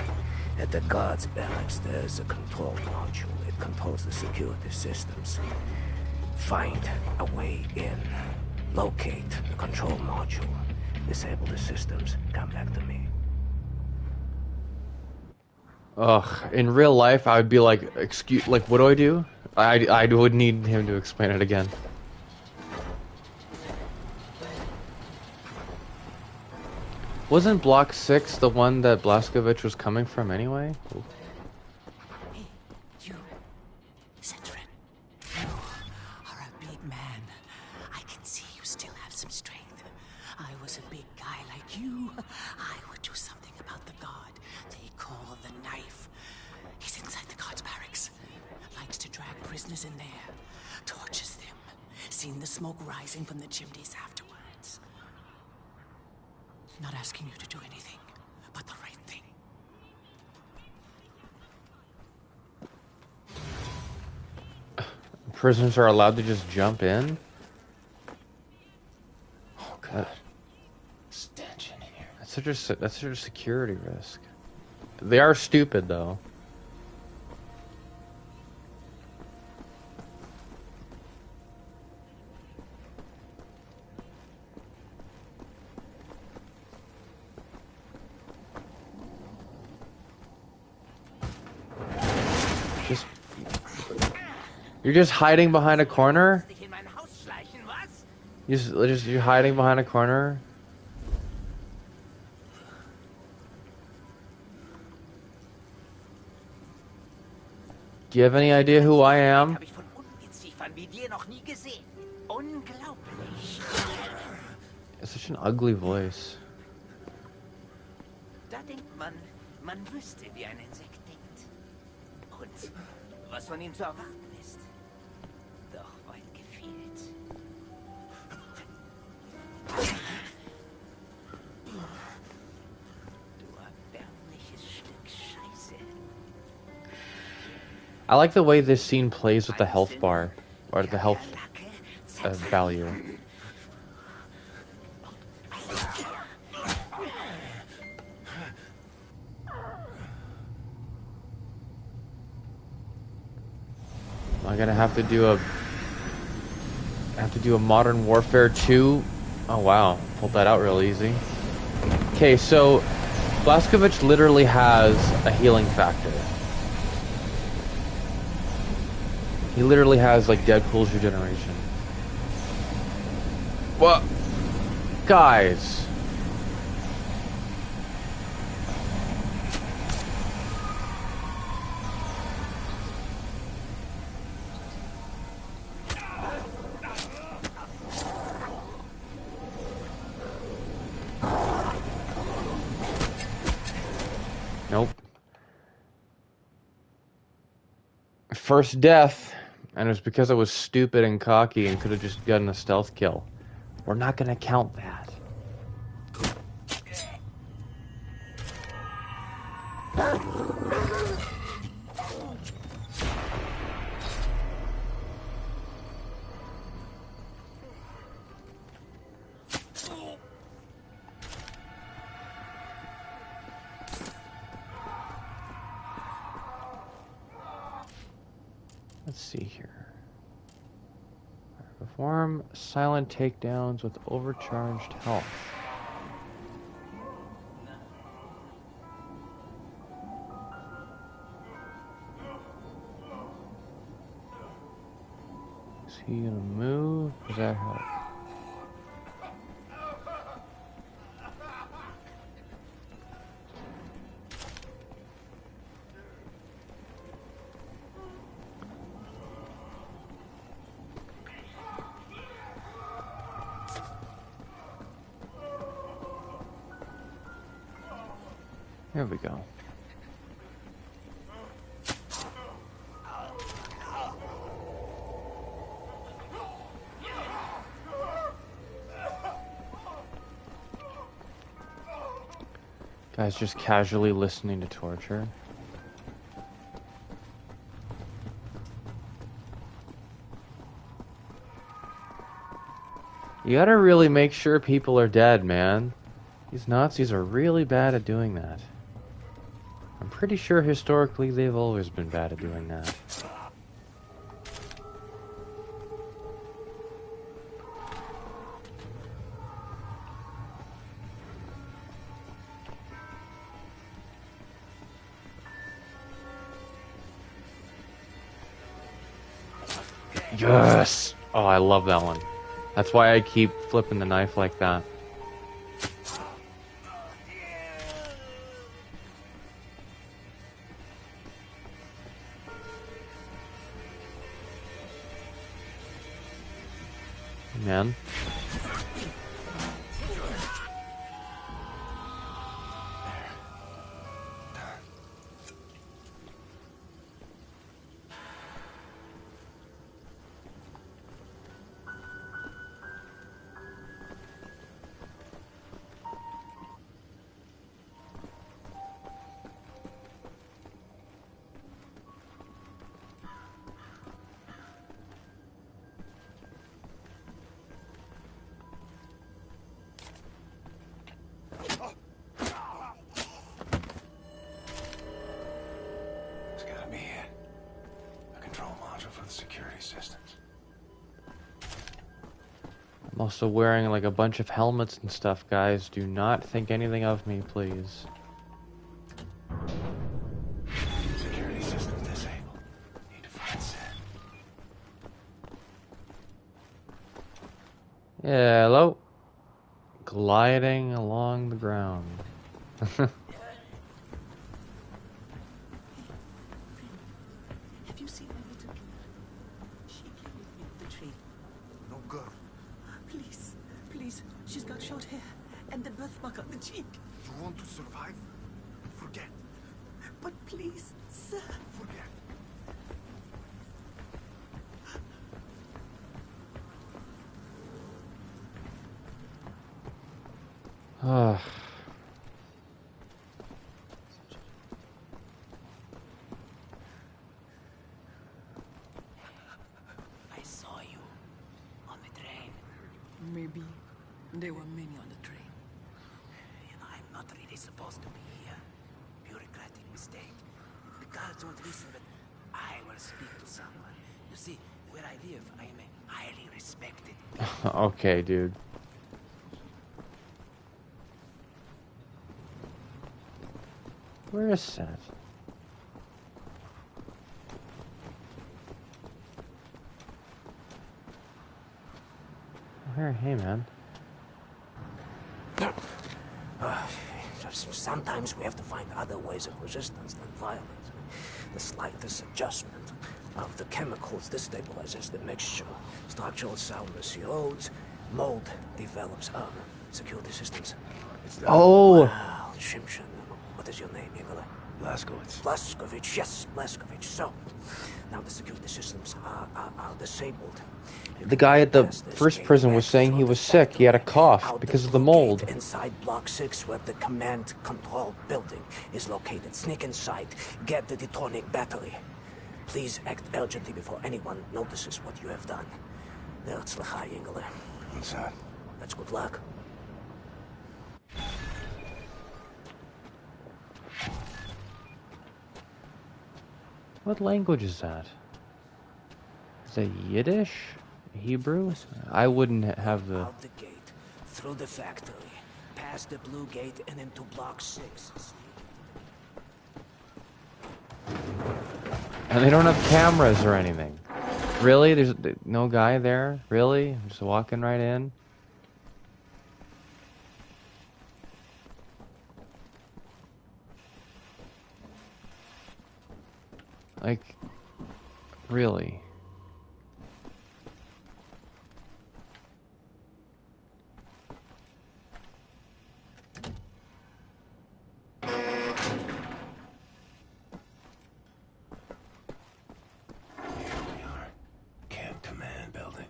at the guards barracks, there's a control module. It controls the security systems. Find a way in. Locate the control module. Disable the systems. Come back to me. Ugh, in real life, I would be like, excuse, like, what do I do? I would need him to explain it again. Wasn't Block 6 the one that Blazkovich was coming from anyway? Ooh. Hey, you, Citrin. You are a big man. I can see you still have some strength. I was a big guy like you. I would do something about the guard they call the Knife. He's inside the guard's barracks. Likes to drag prisoners in there. Tortures them. Seen the smoke rising from the chimneys afterwards. Not asking you to do anything, but the right thing. Prisoners are allowed to just jump in? Oh god. Stench in here. That's such a security risk. They are stupid though. You're just hiding behind a corner? You're hiding behind a corner? Do you have any idea who I am? It's such an ugly voice. Da denkt man wüsste, wie ein Insekt denkt. Und was von ihm zu erwarten ist. Doch weit gefehlt. Du erbärmliches Stück Scheiße. I like the way this scene plays with the health bar, or the health value. I'm gonna have to do a Modern Warfare 2. Oh wow, pulled that out real easy. Okay, so Blazkovich literally has a healing factor. He literally has like Deadpool's regeneration. What? Guys. Nope. First death, and it was because I was stupid and cocky and could have just gotten a stealth kill. We're not gonna count that. Let's see here. Perform silent takedowns with overcharged health. Is he gonna move? Does that help? Here we go. Guys just casually listening to torture. You gotta really make sure people are dead, man. These Nazis are really bad at doing that. I'm pretty sure historically they've always been bad at doing that. Yes! Oh, I love that one. That's why I keep flipping the knife like that. Man. It's gotta be it. A control module for the security systems. I'm also wearing like a bunch of helmets and stuff, guys. Do not think anything of me, please. Security systems disabled. Need to find Sid. Yeah, hello. Gliding along the ground. Have you seen my little girl? She came with me up the tree. No good. Please, please. She's got short hair and the birthmark on the cheek. You want to survive? Forget. But please, sir. Forget. Ah. I saw you on the train. Maybe there were many on the train. I'm not really supposed to be here. Bureaucratic mistake. The guards won't listen, but I will speak to someone. You see, where I live, I am a highly respected. Okay, dude. Where is that? Where? Hey, man. Sometimes we have to find other ways of resistance than violence. The slightest adjustment of the chemicals destabilizes the mixture. Structural soundness erodes, mold develops. Security systems. It's done. Oh! Well, Shimshin. What is your name, Igor? Blazkowicz. Blazkowicz, yes, Blazkowicz. So, now the security systems are disabled. The guy at the first prison was saying he was sick. He had a cough because of the mold. Inside Block 6, where the command control building is located. Sneak inside. Get the detonic battery. Please act urgently before anyone notices what you have done. Herzlichai, Engel. What's that? That's good luck. What language is that? Is that Yiddish? Hebrew? I wouldn't have the... Out the gate, through the factory, past the blue gate and into Block 6. And they don't have cameras or anything. Really? There's no guy there? Really? I'm just walking right in? Like, really? Camp Command Building.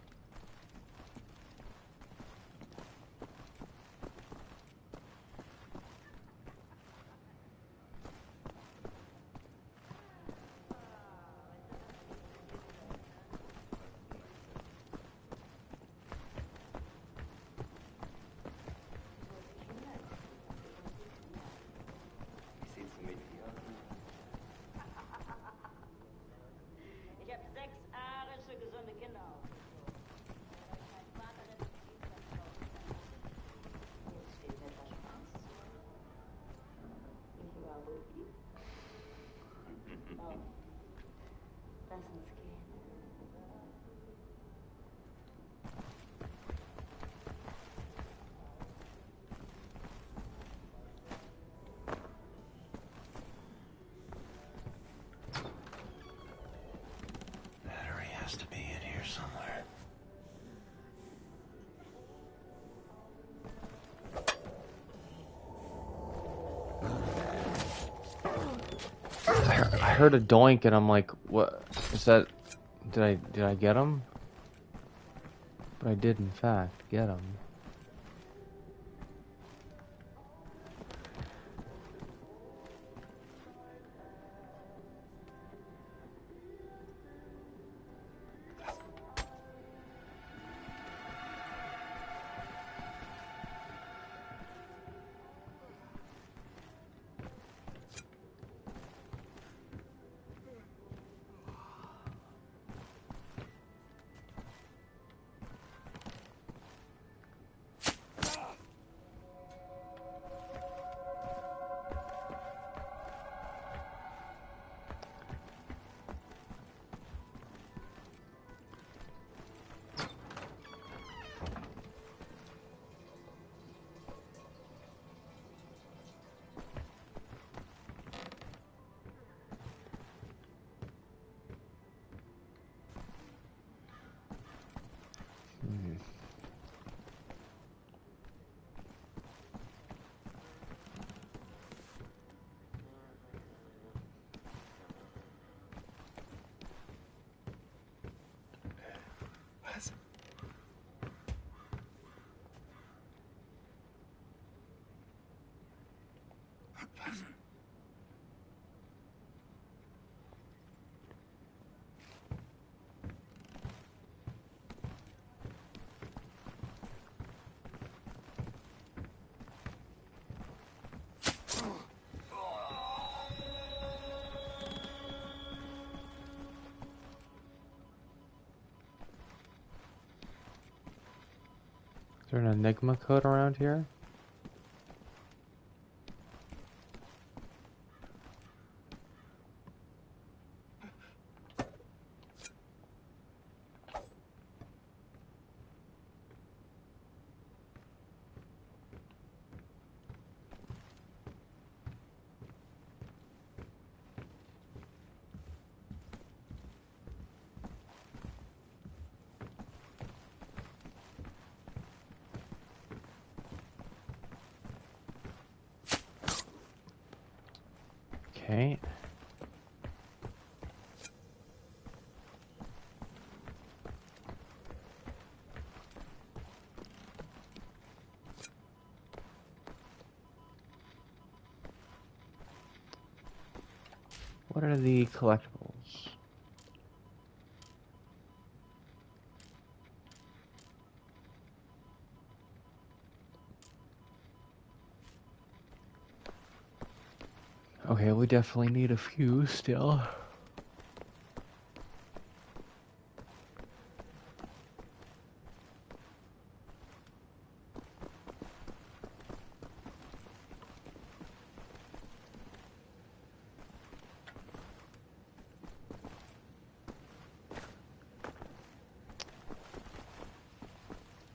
Ich habe 6 arische, gesunde Kinder auf. Mein Vater hat den Jetzt steht mir etwas Spaß zu. Nicht wahr, Ruby? Oh, lass uns gehen. somewhere. I heard a doink and I'm like, what is that? Did I get him? But I did in fact get him. Is there an Enigma code around here? Okay. What are the collectibles? Okay, we definitely need a few still.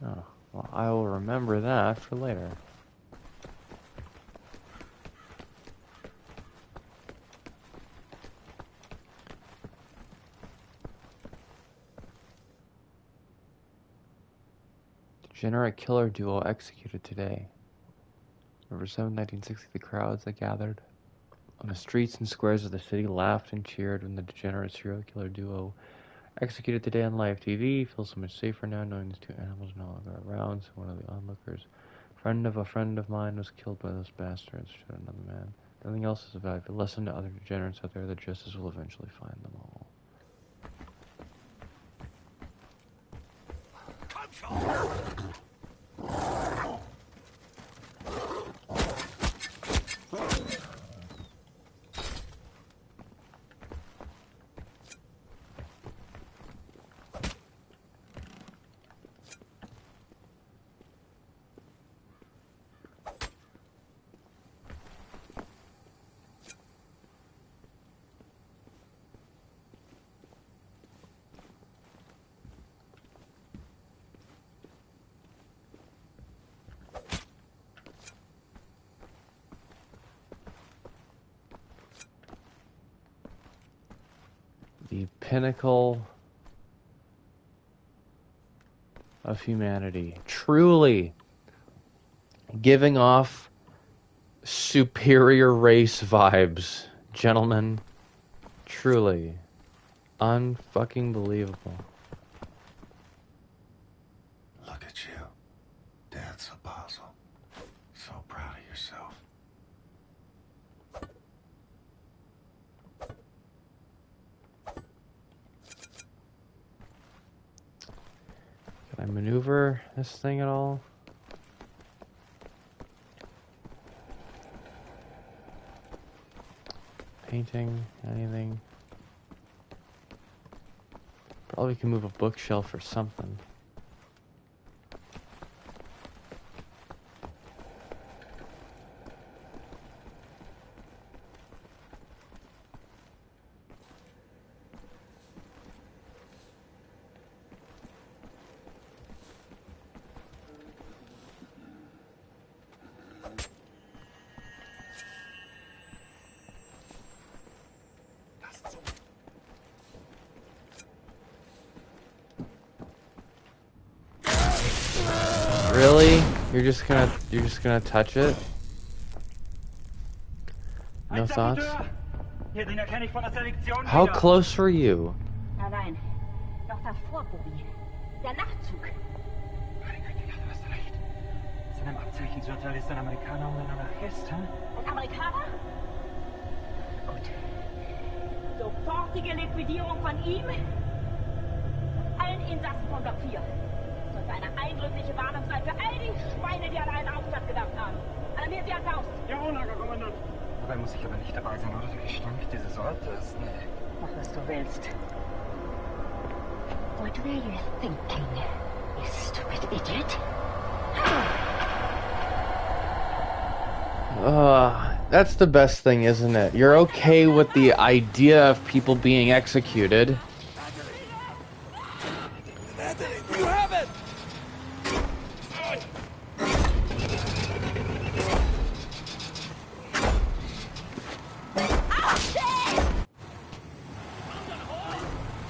Oh, well, I will remember that for later. Degenerate killer duo executed today. November 7, 1960, the crowds that gathered on the streets and squares of the city laughed and cheered when the degenerate serial killer duo executed today on live TV. Feels so much safer now knowing these two animals are no longer around. So one of the onlookers, friend of a friend of mine, was killed by those bastards. Shot another man. Nothing else is a valuable lesson to other degenerates out there that justice will eventually find them all. The pinnacle of humanity. Truly giving off superior race vibes, gentlemen. Truly unfucking believable. Look at you. Dad's apostle. So proud of yourself. Can I maneuver this thing at all? Painting, anything? Probably can move a bookshelf or something. Really? You're just gonna touch it? No thoughts? How close were you? Nein, noch davor, Bobby. Der Nachtzug. Meine Güte, du hast recht. Zu einem Abzeichensurteil ist ein Amerikaner und ein Anarchist, hm? Ein Amerikaner? Gut. Sofortige Liquidierung von ihm. Allen Insassen von Block 4. Sollte eine eindrückliche Warnung sein für all die Schweine, die an einen Aufstand gedacht haben. Alarmieren Sie als Haus. Jawohl, Lagerkommandant. Dabei muss ich aber nicht dabei sein, oder? Der Gestank dieses Ortes. Nee. Mach, was du willst. What were you thinking, you stupid idiot? That's the best thing, isn't it? You're okay with the idea of people being executed. You have it!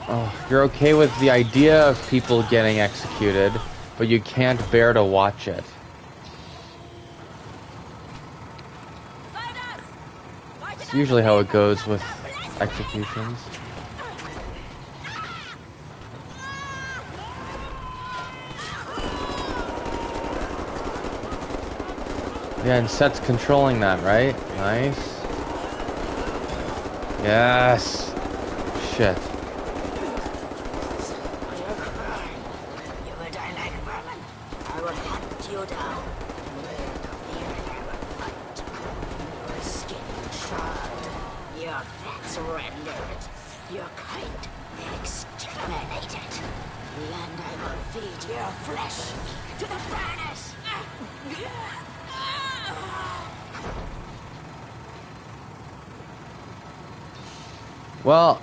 Oh, you're okay with the idea of people getting executed, but you can't bear to watch it. It's usually how it goes with executions. Yeah, and Set's controlling that, right? Nice. Yes. Shit. You will die like vermin. I will hunt you down. Your skin charred, your fats rendered, your kind exterminated. And I will feed your flesh to the furnace. Well,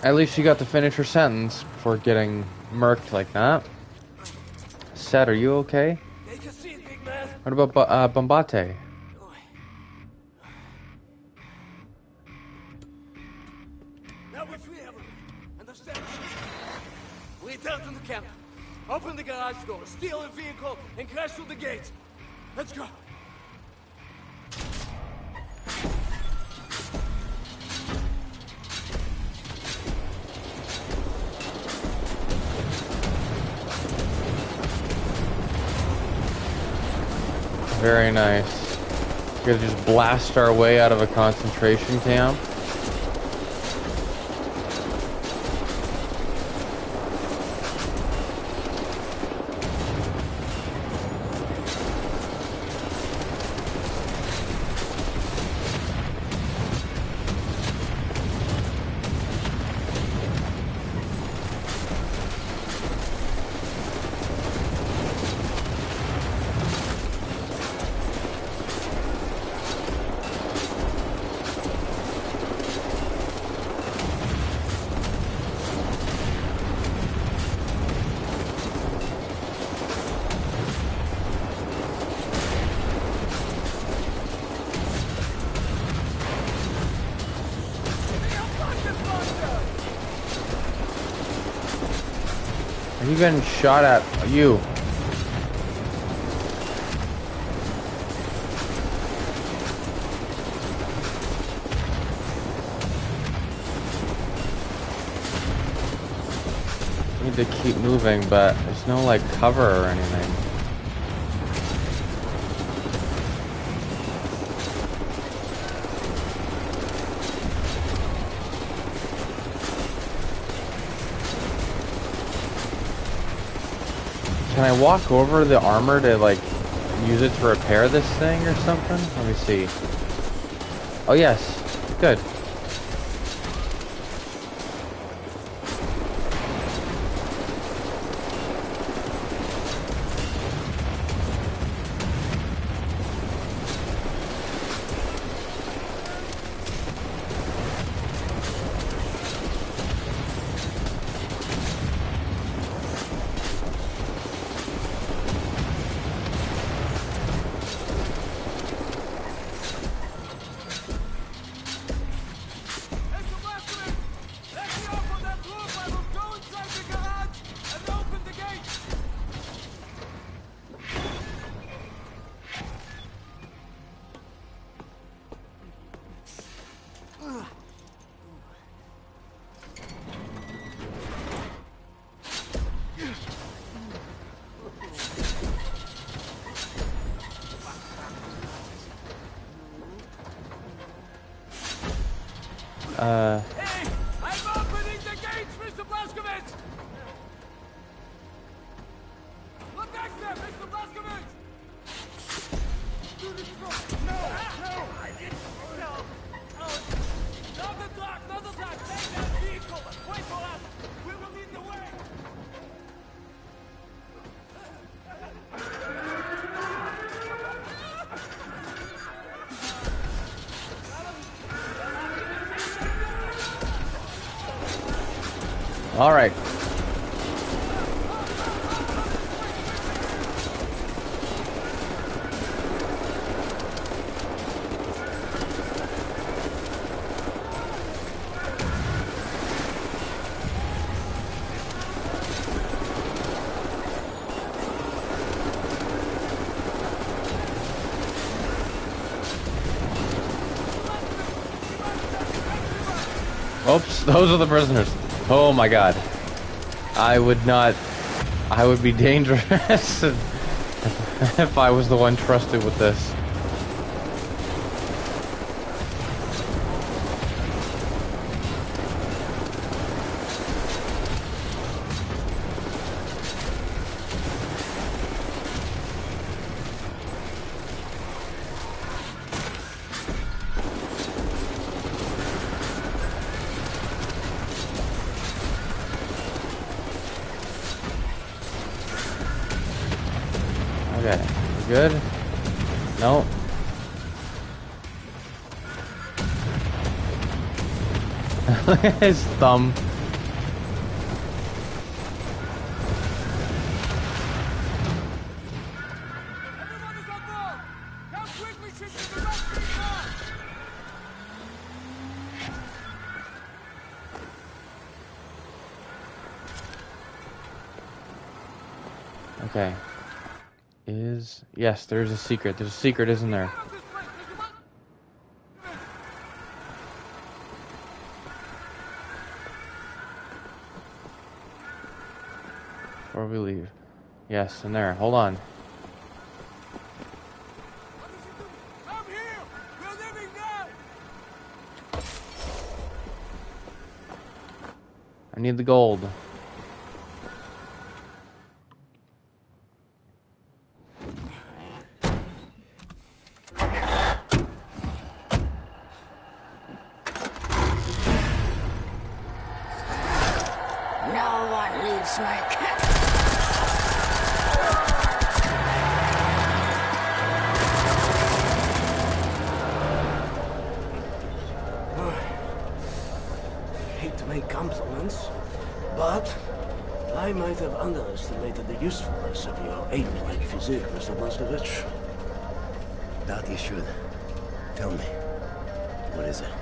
at least you got to finish your sentence before getting murked like that. Set, are you okay? What about Bombate? Now we're free, everyone. Understand? Return to the camp. Open the garage door, steal a vehicle, and crash through the gate. Let's go. Very nice. We're gonna just blast our way out of a concentration camp. Are you getting shot at? You. I need to keep moving, but there's no like cover or anything. Can I walk over the armor to like use it to repair this thing or something? Let me see. Oh yes, good. Hey! I'm opening the gates, Mr. Blazkovich! Look back there, Mr. Blazkovich! No! I didn't... No! Not the truck! Not the truck! Take that vehicle! Wait for us! We will lead the way! All right. Oops, those are the prisoners. Oh my god. I would not... I would be dangerous if I was the one trusted with this. Okay, we good? No. Look at his thumb. Okay. Yes, there's a secret. There's a secret, isn't there? Before we leave. Yes, in there. Hold on. I'm here! We're living now! I need the gold. Hate to make compliments, but I might have underestimated the usefulness of your ape-like physique, Mr. Blazkovich. That you should. Tell me. What is it?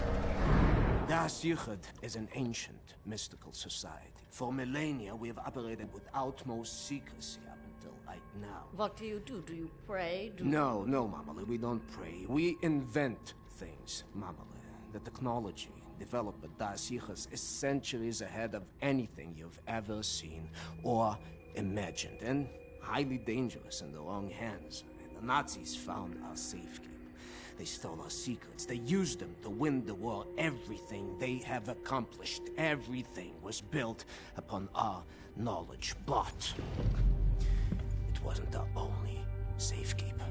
Das Yichud is an ancient, mystical society. For millennia, we have operated with utmost secrecy up until right now. What do? Do you pray? No, Mamale, we don't pray. We invent things, Mamale. The technology developed by Das Yichud is centuries ahead of anything you've ever seen or imagined, and highly dangerous in the wrong hands. The Nazis found our safekeeping. They stole our secrets. They used them to win the war. Everything they have accomplished, everything was built upon our knowledge. But it wasn't our only safekeeper.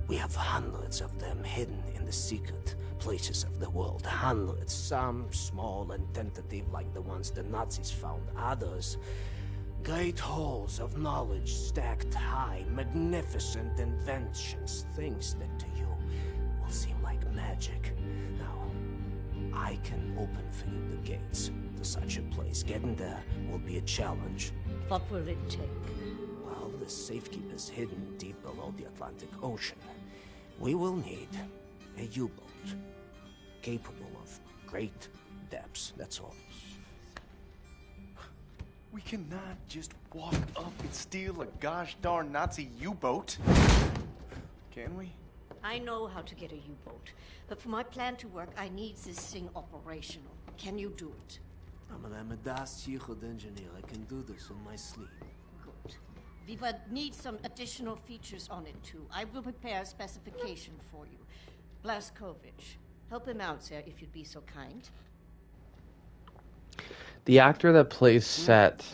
We have hundreds of them hidden in the secret places of the world. Hundreds, some small and tentative like the ones the Nazis found. Others, great halls of knowledge stacked high, magnificent inventions, things that to you will seem like magic. Now, I can open for you the gates to such a place. Getting there will be a challenge. What will it take? Well, the safekeeper's hidden deep below the Atlantic Ocean. We will need a U-boat capable of great depths, that's all. We cannot just walk up and steal a gosh darn Nazi U-boat. Can we? I know how to get a U-boat, but for my plan to work, I need this thing operational. Can you do it? I'm a Das Yichud engineer. I can do this in my sleep. Good. We would need some additional features on it, too. I will prepare a specification for you. Blazkovich, help him out, sir, if you'd be so kind. The actor that plays Set,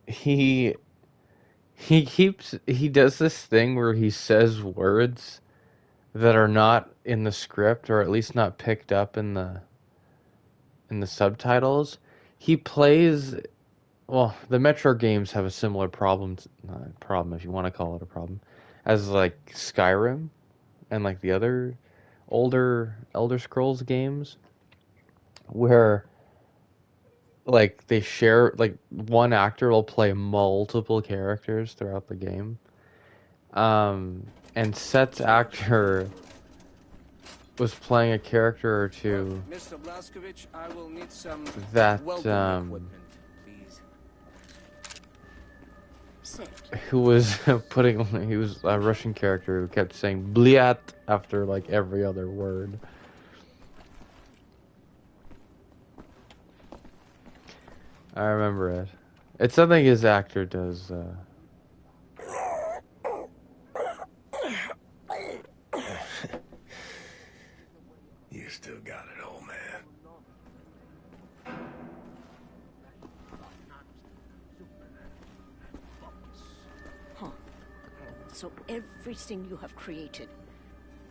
he does this thing where he says words that are not in the script, or at least not picked up in the subtitles. He plays, well, the Metro games have a similar problem, if you want to call it a problem, as like Skyrim and like the other older Elder Scrolls games, where like they share, like one actor will play multiple characters throughout the game. And Set's actor was playing a character or two Mr. Blazkovich, I will need some that equipment, please. who was he was a Russian character who kept saying "bliat" after like every other word. I remember it. It's something his actor does. You still got it, old man. Huh. So everything you have created,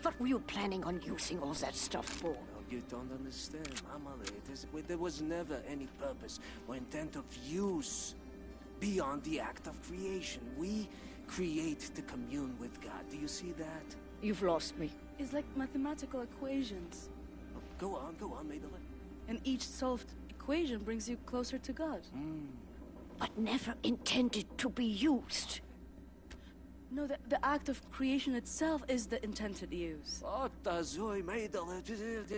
what were you planning on using all that stuff for? You don't understand, Amale. There was never any purpose or intent of use beyond the act of creation. We create to commune with God. Do you see that? You've lost me. It's like mathematical equations. Go on, Maidala. And each solved equation brings you closer to God. But never intended to be used. No, the act of creation itself is the intended use.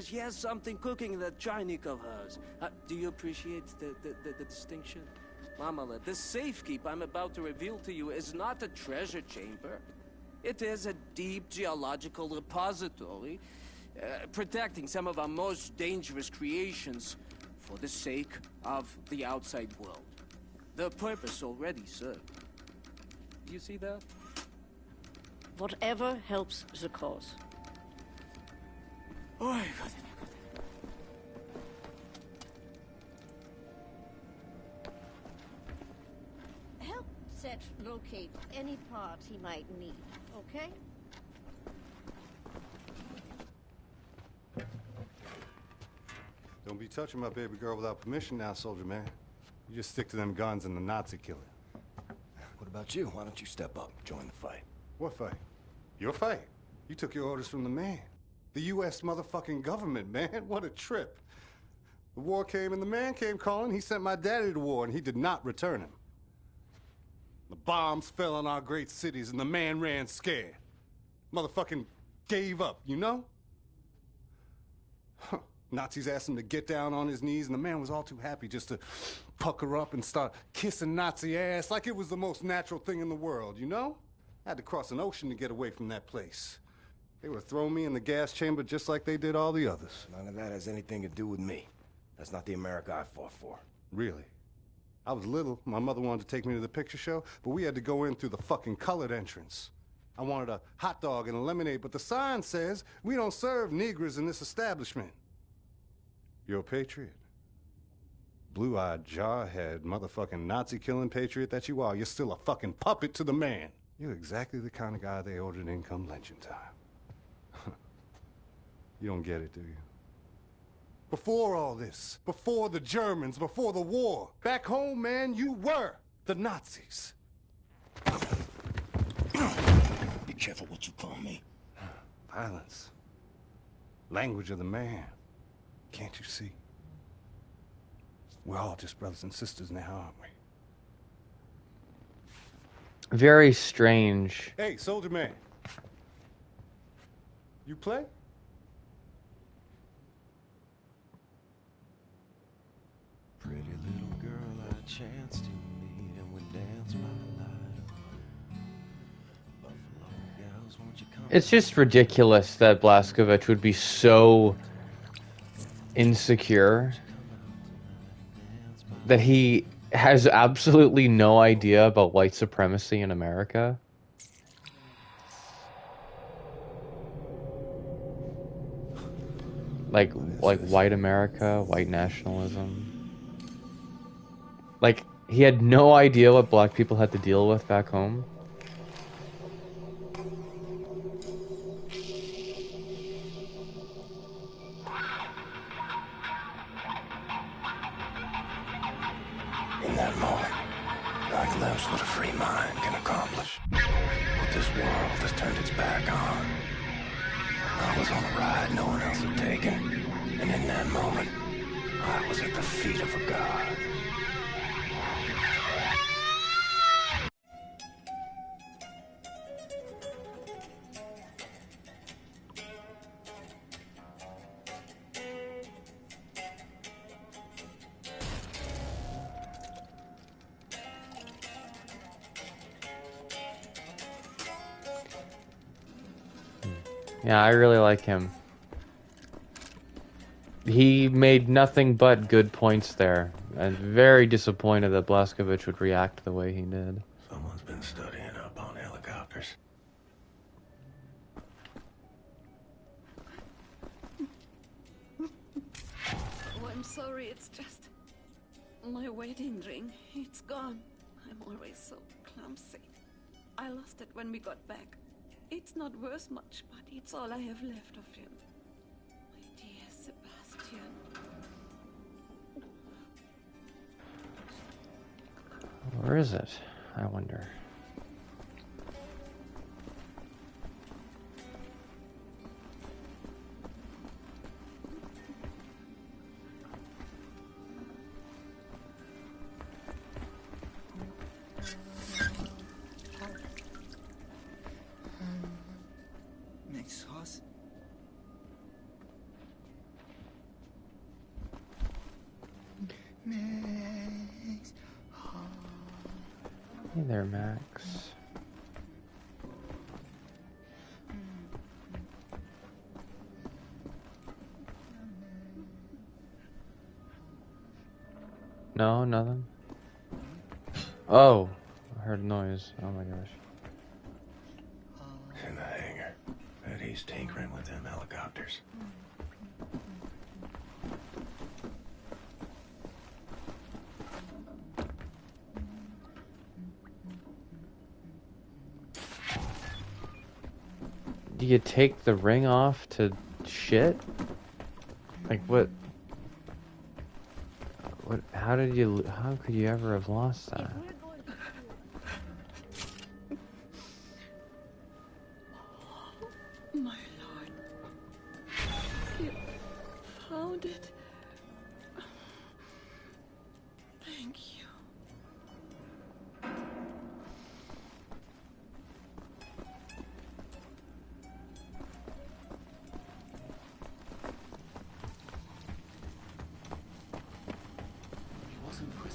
She has something cooking in that Chinese of hers. Do you appreciate the distinction? Mamala, the safekeep I'm about to reveal to you is not a treasure chamber. It is a deep geological repository, protecting some of our most dangerous creations for the sake of the outside world. The purpose already served. Do you see that? Whatever helps the cause. Oh, help Set locate any parts he might need, okay? Don't be touching my baby girl without permission now, soldier man. You just stick to them guns and the Nazi killing. What about you? Why don't you step up, join the fight? What fight? Your fight. You took your orders from the man. The U.S. motherfucking government, man. What a trip. The war came and the man came calling. He sent my daddy to war and he did not return him. The bombs fell on our great cities and the man ran scared. Motherfucking gave up, you know? Nazis asked him to get down on his knees, and the man was all too happy just to pucker up and start kissing Nazi ass like it was the most natural thing in the world, you know? I had to cross an ocean to get away from that place. They would have thrown me in the gas chamber just like they did all the others. None of that has anything to do with me. That's not the America I fought for. Really? I was little. My mother wanted to take me to the picture show, but we had to go in through the fucking colored entrance. I wanted a hot dog and a lemonade, but the sign says we don't serve Negroes in this establishment. You're a patriot. Blue-eyed, jarhead, motherfucking Nazi-killing patriot that you are. You're still a fucking puppet to the man. You're exactly the kind of guy they ordered in come lynching time. You don't get it, do you? Before all this, before the Germans, before the war, back home, man, you were the Nazis. Be careful what you call me. Violence. Language of the man. Can't you see? We're all just brothers and sisters now, aren't we? Very strange. Hey, soldier man. You play? Pretty little girl I chanced to meet and would dance by light. Buffalo gals, won't you come? It's just ridiculous that Blazkowicz would be so insecure that he has absolutely no idea about white supremacy in America. Like white America, white nationalism. Like, he had no idea what black people had to deal with back home. In that moment, I glimpsed what a free mind can accomplish. What this world has turned its back on. I was on a ride no one else had taken, and in that moment, I was at the feet of a god. Yeah, I really like him. He made nothing but good points there. I'm very disappointed that Blazkowicz would react the way he did. Someone's been studying up on helicopters. Oh, I'm sorry, it's just my wedding ring. It's gone. I'm always so clumsy. I lost it when we got back. It's not worth much, but it's all I have left of him. My dear Sebastian. Where is it? I wonder. Next horse. Next horse. Hey there, Max. No, nothing. Oh, I heard a noise. Oh my gosh. In the hangar. Bet he's tinkering with them helicopters. Do you take the ring off to shit? Like what? What? How did you? How could you ever have lost that? My lord. You found it. Thank you.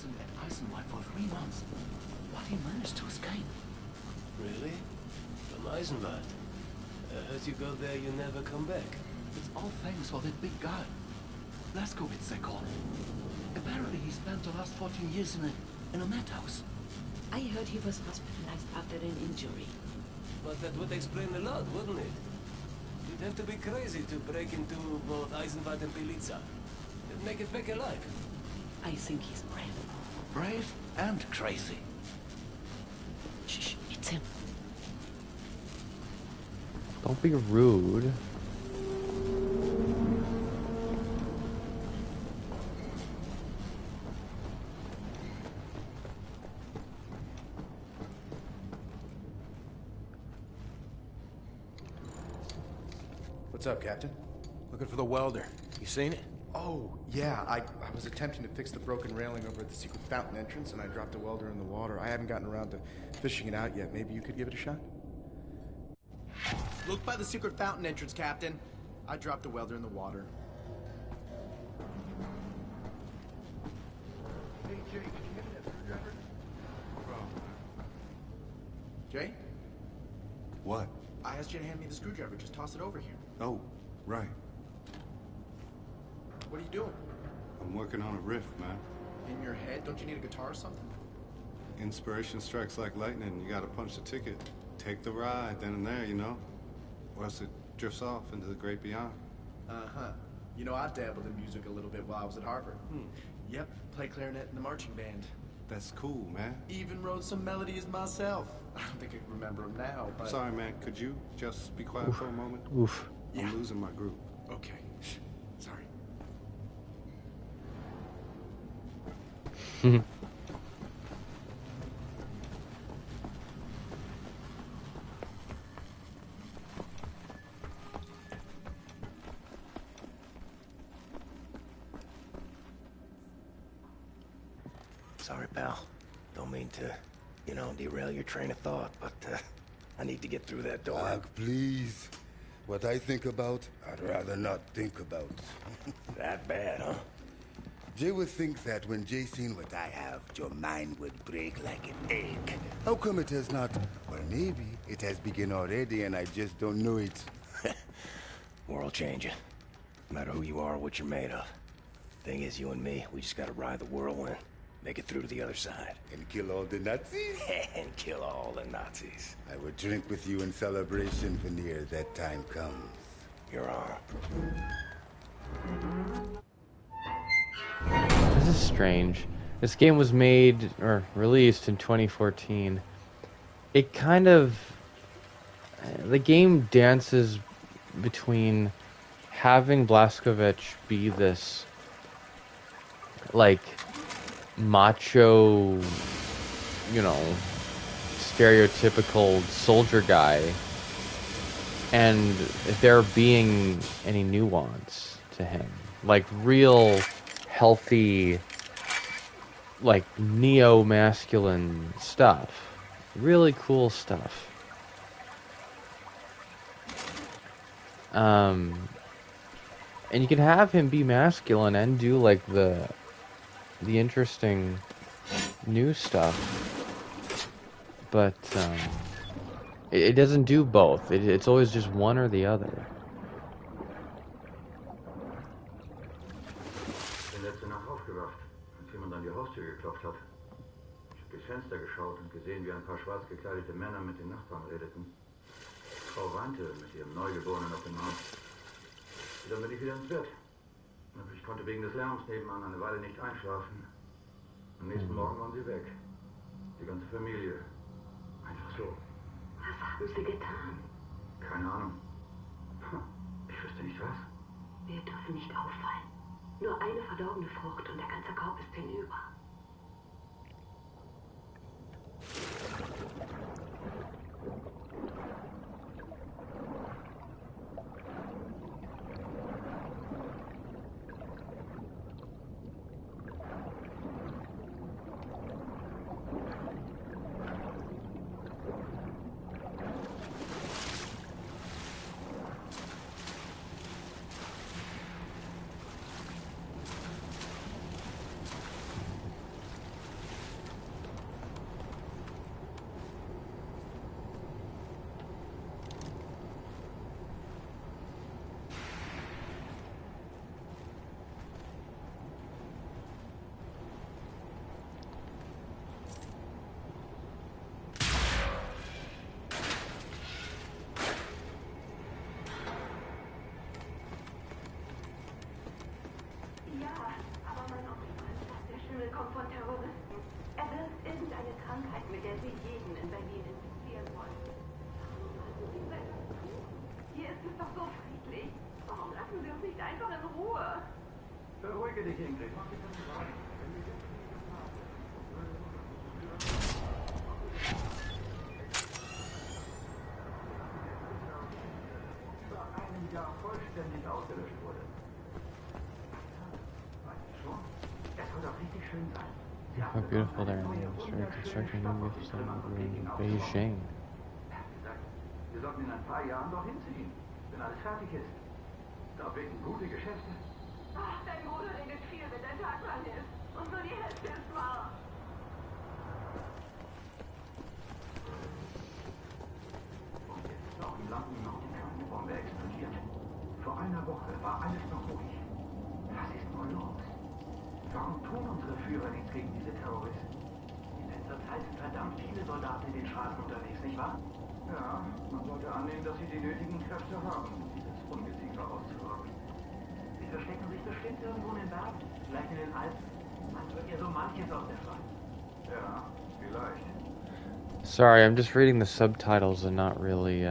imprisoned at Eisenwald for 3 months, but he managed to escape. Really? From Eisenwald? I heard you go there, you never come back. It's all thanks for that big guy. Blazco, they call him. Apparently he spent the last 14 years in a madhouse. I heard he was hospitalized after an injury. But that would explain a lot, wouldn't it? You'd have to be crazy to break into both Eisenwald and Belitza. And make it back alive. I think he's brave. Brave and crazy. Shh, it's him. Don't be rude. What's up, Captain? Looking for the welder. You seen it? Oh, yeah. I was attempting to fix the broken railing over at the secret fountain entrance, and I dropped a welder in the water. I haven't gotten around to fishing it out yet. Maybe you could give it a shot? Look by the secret fountain entrance, Captain. I dropped a welder in the water. Hey, Jay, did you get that screwdriver? Jay? What? I asked you to hand me the screwdriver. Just toss it over here. Oh, right. What are you doing? I'm working on a riff, man. In your head? Don't you need a guitar or something? Inspiration strikes like lightning. You gotta punch the ticket. Take the ride, then and there, you know? Or else it drifts off into the great beyond. Uh-huh. You know, I dabbled in music a little bit while I was at Harvard. Yep, played clarinet in the marching band. That's cool, man. Even wrote some melodies myself. I don't think I can remember them now, but... Sorry, man. Could you just be quiet for a moment? Oof. I'm losing my groove. Okay. Sorry. Sorry, pal. Don't mean to, derail your train of thought, but I need to get through that door. Ugh, please. What I think about, I'd rather not think about. That bad, huh? Jay would think that when Jay seen what I have, your mind would break like an egg. How come it has not? Or maybe it has begun already and I just don't know it. World changing. No matter who you are or what you're made of. Thing is, you and me, we just gotta ride the whirlwind. Make it through to the other side. And kill all the Nazis? And kill all the Nazis. I would drink with you in celebration, Veneer, that time comes. You're on. This is strange. This game was made, or released in 2014. It kind of... The game dances between having Blazkowicz be this, like, macho, stereotypical soldier guy, and there being any nuance to him. Like, real healthy, like, neo-masculine stuff. Really cool stuff. And you can have him be masculine and do, like, the interesting new stuff, but it doesn't do both. It's always just one or the other. Ich bin letzte Nacht aufgewacht, als jemand an die Haustür geklopft hat. Ich habe durchs Fenster geschaut und gesehen, wie ein paar schwarz gekleidete Männer mit den Nachbarn redeten. Die Frau weinte mit ihrem Neugeborenen auf dem Arm. Dann bin ich wieder ins Bett. Ich konnte wegen des Lärms nebenan eine Weile nicht einschlafen. Am nächsten Morgen waren sie weg. Die ganze Familie. Einfach so. Was haben sie getan? Keine Ahnung. Ich wüsste nicht was. Wir dürfen nicht auffallen. Nur eine verdorbene Frucht und der ganze Korb ist hinüber. eine Krankheit, mit der Sie jeden in Berlin infizieren wollen. Warum sollten Sie so etwas tun? Hier ist es doch so friedlich. Warum lassen Sie uns nicht einfach in Ruhe? Beruhige dich, Ingrid. Mach dir keine Sorgen. Über einem Jahr vollständig ausgelöscht wurde. Weißt du schon? Es soll doch richtig schön sein. How beautiful they are. Started constructing a new facility in Beijing. Wir sollten in ein paar Jahren doch hinziehen, wenn alles fertig ist. Da wirken gute Geschäfte. Ach, dein Bruder redet viel, wenn der Tag lang ist. Und nur die Hälfte ist wahr. Und jetzt ist auch im Land noch die Kernbombe explodiert. Vor einer Woche war alles noch ruhig. Was ist nur los? Warum tun unsere Führer nichts gegen diese Terroristen? In letzter Zeit sind verdammt viele Soldaten in den Straßen unterwegs, nicht wahr? Ja, man sollte annehmen, dass sie die nötigen Kräfte haben, um dieses Ungeziefer auszurotten. Sie verstecken sich bestimmt irgendwo in den Bergen, vielleicht in den Alpen. Man hört ja so manches aus der Schweiz. Ja, vielleicht. Sorry, I'm just reading the subtitles and not really,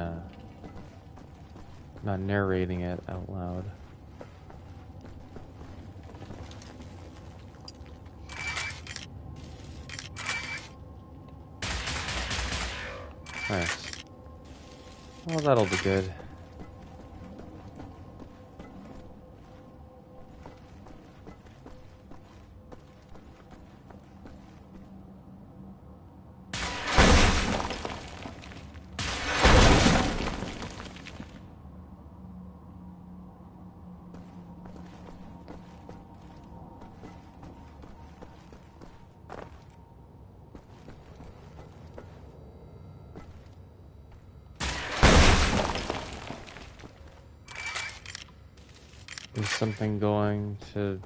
not narrating it out loud. Nice. Well, that'll be good. Is something going to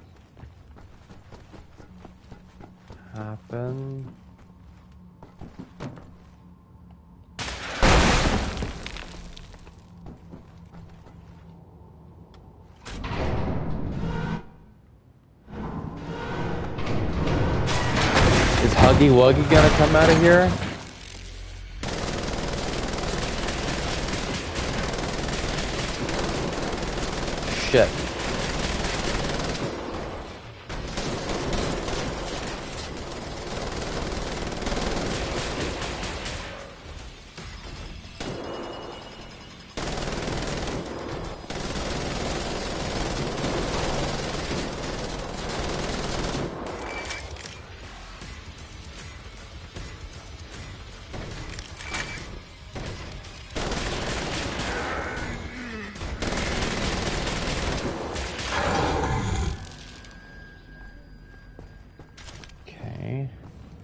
happen? Is Huggy Wuggy gonna come out of here? Shit.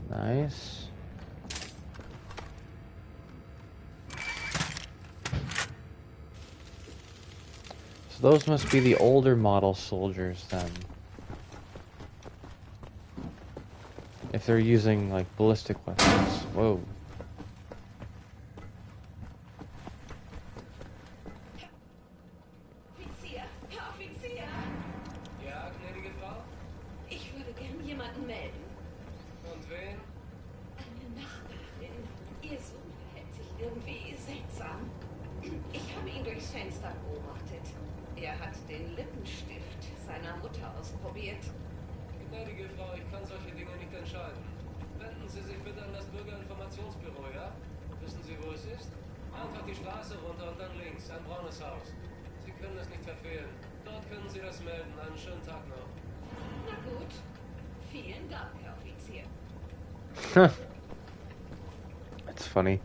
Nice. So those must be the older model soldiers then. If they're using like ballistic weapons. Whoa. Ja, gnädige Frau? Ich würde gern jemanden melden. Und wen? Eine Nachbarin. Ihr Sohn verhält sich irgendwie seltsam. Ich habe ihn durchs Fenster beobachtet. Er hat den Lippenstift seiner Mutter ausprobiert. Gnädige Frau, ich kann solche Dinge nicht entscheiden. Wenden Sie sich bitte an das Bürgerinformationsbüro, ja? Wissen Sie, wo es ist? Einfach die Straße runter und dann links, ein braunes Haus. Sie können es nicht verfehlen. Dort können Sie das melden. Einen schönen Tag noch. Na gut. Vielen Dank, Herr Offizier. That's funny.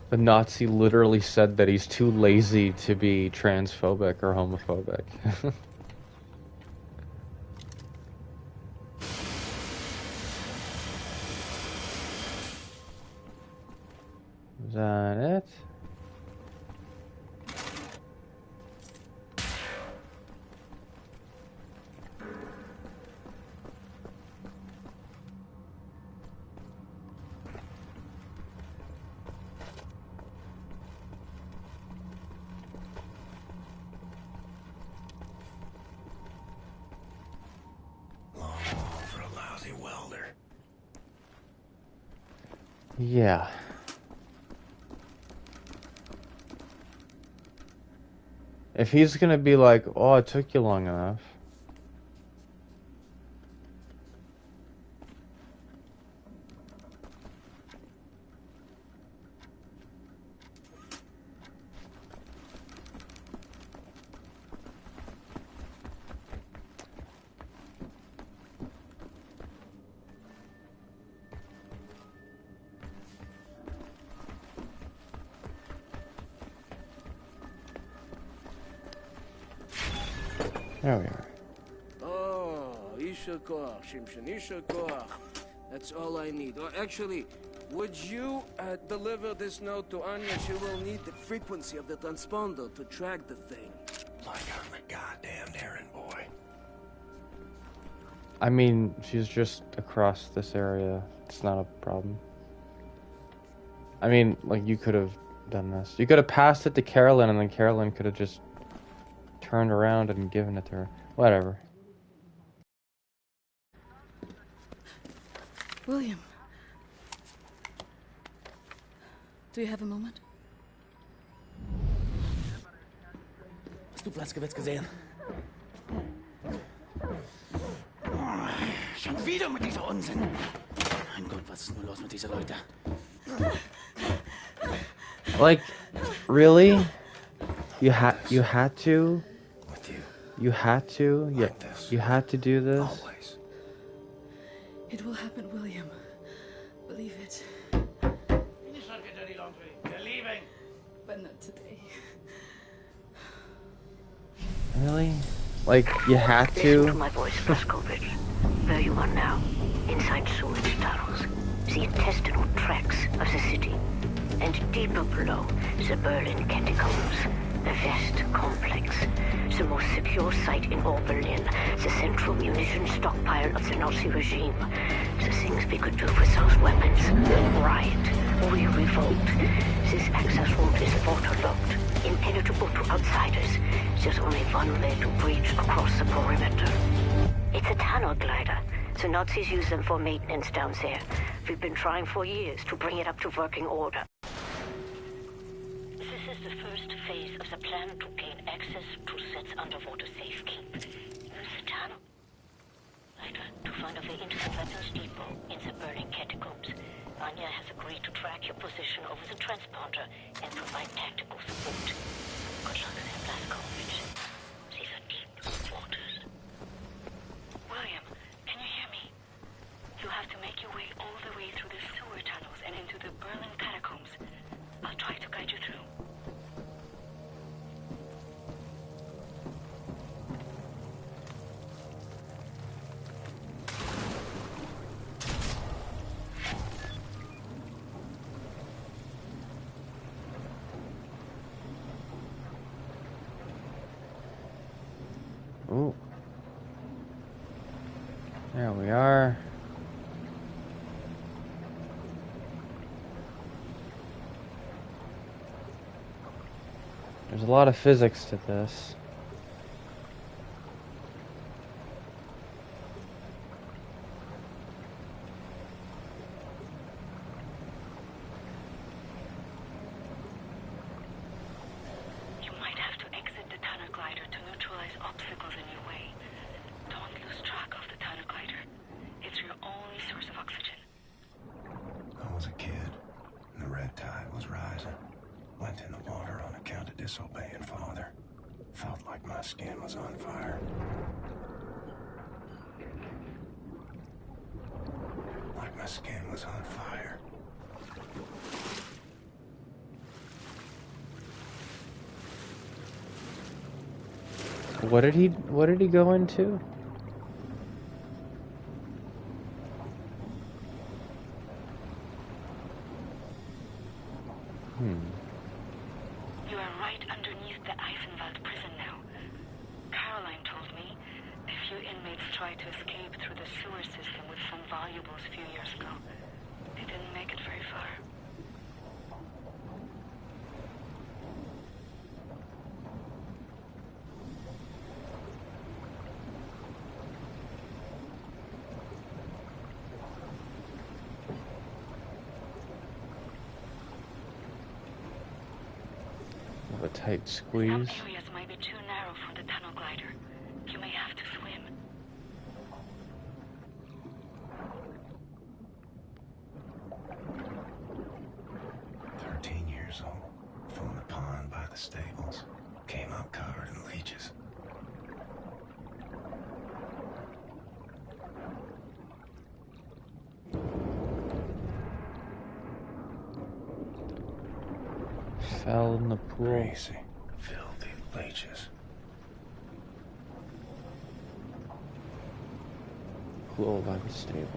The Nazi literally said that he's too lazy to be transphobic or homophobic. Is that it? Long haul for a lousy welder. Yeah. If he's gonna be like, oh, it took you long enough. There we are. Oh, Isha Koach, Shimshin, Isha Koach. That's all I need. Or actually, would you deliver this note to Anya? She will need the frequency of the transponder to track the thing. Like I'm a goddamn errand boy. I mean, she's just across this area. It's not a problem. I mean, like, you could have done this. You could have passed it to Carolyn, and then Carolyn could have just turned around and given it to her. Whatever. William. Do you have a moment? Hast du Blazco gesehen? Schon wieder mit dieser Unsinn. Mein Gott, was ist nur los mit diesen Leuten? Like, really? You had to? With you. You had to? Yeah, you had to do this? Always. It will happen, William. Believe it. Finish our dirty laundry. We're leaving. But not today. Really? Like, you had Listen to? to my voice, Blazkovich. Where you are now, inside sewage tunnels, the intestinal tracts of the city. And deeper below, the Berlin catacombs, a vast complex, the most secure site in all Berlin, the central munition stockpile of the Nazi regime. The things we could do with those weapons. Riot. We revolt. This access route is waterlogged, impenetrable to outsiders. There's only one way to breach across the perimeter. It's a tunnel glider. The Nazis use them for maintenance down there. We've been trying for years to bring it up to working order. This is the first phase of the plan to gain access to Set's underwater safekeep. Use the tunnel glider to find a way into the weapons depot in the Berlin catacombs. Anya has agreed to track your position over the transponder and provide tactical support. Good luck there, Blazkovich. These are deep waters. William, can you hear me? You have to make your way all the way through the sewer tunnels and into the Berlin catacombs. I'll try to guide you through. Ooh. There we are. There's a lot of physics to this. You might have to exit the tunnel glider to neutralize obstacles in your way. Don't lose track of the tunnel glider. It's your only source of oxygen. I was a kid, and the red tide was rising. Went in the water on account of disobeying father. Felt like my skin was on fire. Like my skin was on fire. What did he go into? You are right underneath the Eisenwald prison now. Caroline told me a few inmates tried to escape through the sewer system with some valuables a few years ago. They didn't make it very far. tight squeeze. Some areas might be too narrow for the tunnel glider. You may have to swim. Years old, from the pond by the stables, came out covered in leeches. Fell in the pool. Crazy, filthy leeches. Pool by the stables.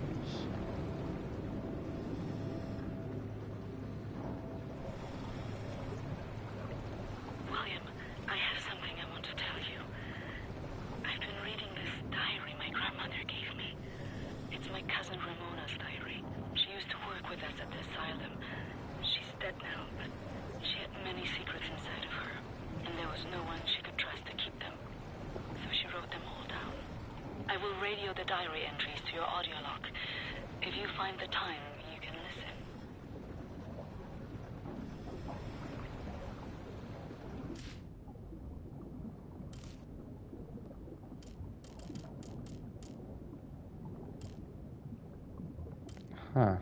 Huh.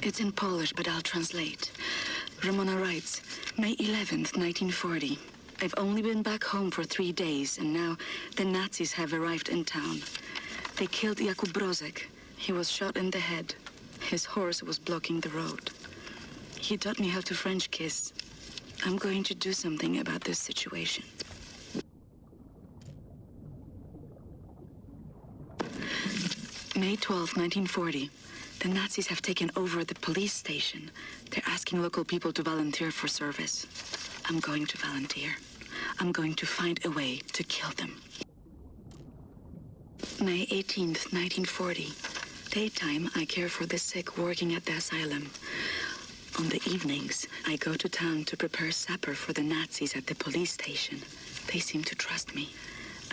It's in Polish, but I'll translate. Ramona writes, May 11th, 1940. I've only been back home for 3 days, and now the Nazis have arrived in town. They killed Jakub Brozek. He was shot in the head. His horse was blocking the road. He taught me how to French kiss. I'm going to do something about this situation. May 12, 1940. The Nazis have taken over the police station. They're asking local people to volunteer for service. I'm going to volunteer. I'm going to find a way to kill them. May 18th, 1940. Daytime, I care for the sick working at the asylum. On the evenings, I go to town to prepare supper for the Nazis at the police station. They seem to trust me.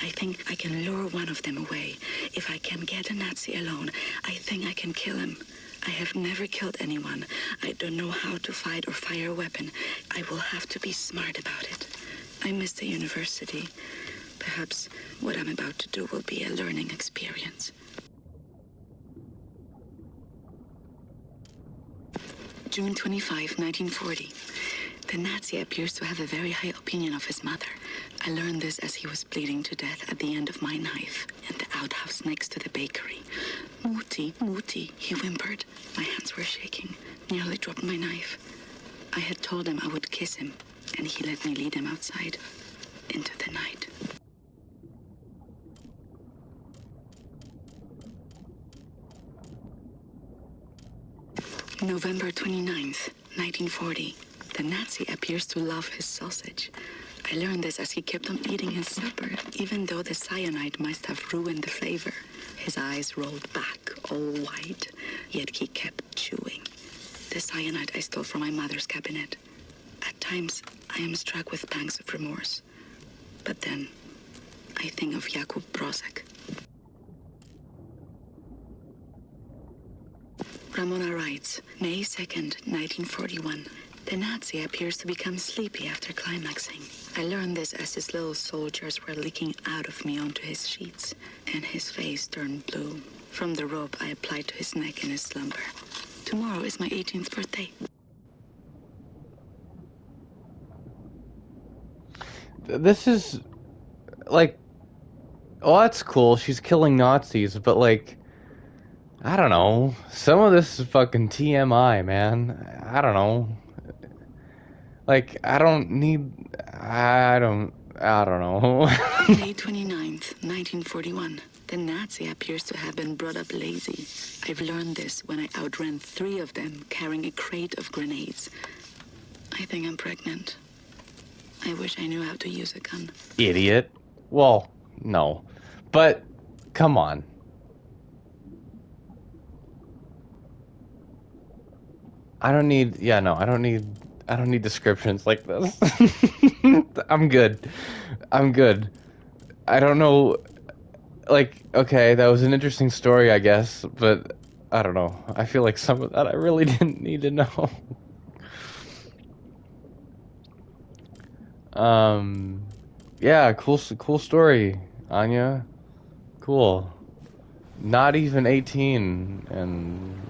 I think I can lure one of them away. If I can get a Nazi alone, I think I can kill him. I have never killed anyone. I don't know how to fight or fire a weapon. I will have to be smart about it. I miss the university. Perhaps what I'm about to do will be a learning experience. June 25, 1940. The Nazi appears to have a very high opinion of his mother. I learned this as he was bleeding to death at the end of my knife in the outhouse next to the bakery. Mutti, Mutti, he whimpered. My hands were shaking, nearly dropped my knife. I had told him I would kiss him, and he let me lead him outside into the night. November 29th, 1940. The Nazi appears to love his sausage. I learned this as he kept on eating his supper, even though the cyanide must have ruined the flavor. His eyes rolled back, all white, yet he kept chewing. The cyanide I stole from my mother's cabinet. At times, I am struck with pangs of remorse. But then, I think of Jakub Brozek. Ramona writes, May 2nd, 1941. The Nazi appears to become sleepy after climaxing. I learned this as his little soldiers were leaking out of me onto his sheets, and his face turned blue. From the rope I applied to his neck in his slumber. Tomorrow is my 18th birthday. This is, like, well, that's cool. She's killing Nazis, but, like, I don't know. Some of this is fucking TMI, man. I don't know. Like, I don't know. May 29th, 1941. The Nazi appears to have been brought up lazy. I've learned this when I outran 3 of them carrying a crate of grenades. I think I'm pregnant. I wish I knew how to use a gun. Idiot. Well, no. But, come on. I don't need descriptions like this. I'm good. I don't know, like, okay, that was an interesting story, I guess, but I don't know. I feel like some of that I really didn't need to know. Yeah, cool story, Anya. Cool. Not even 18 and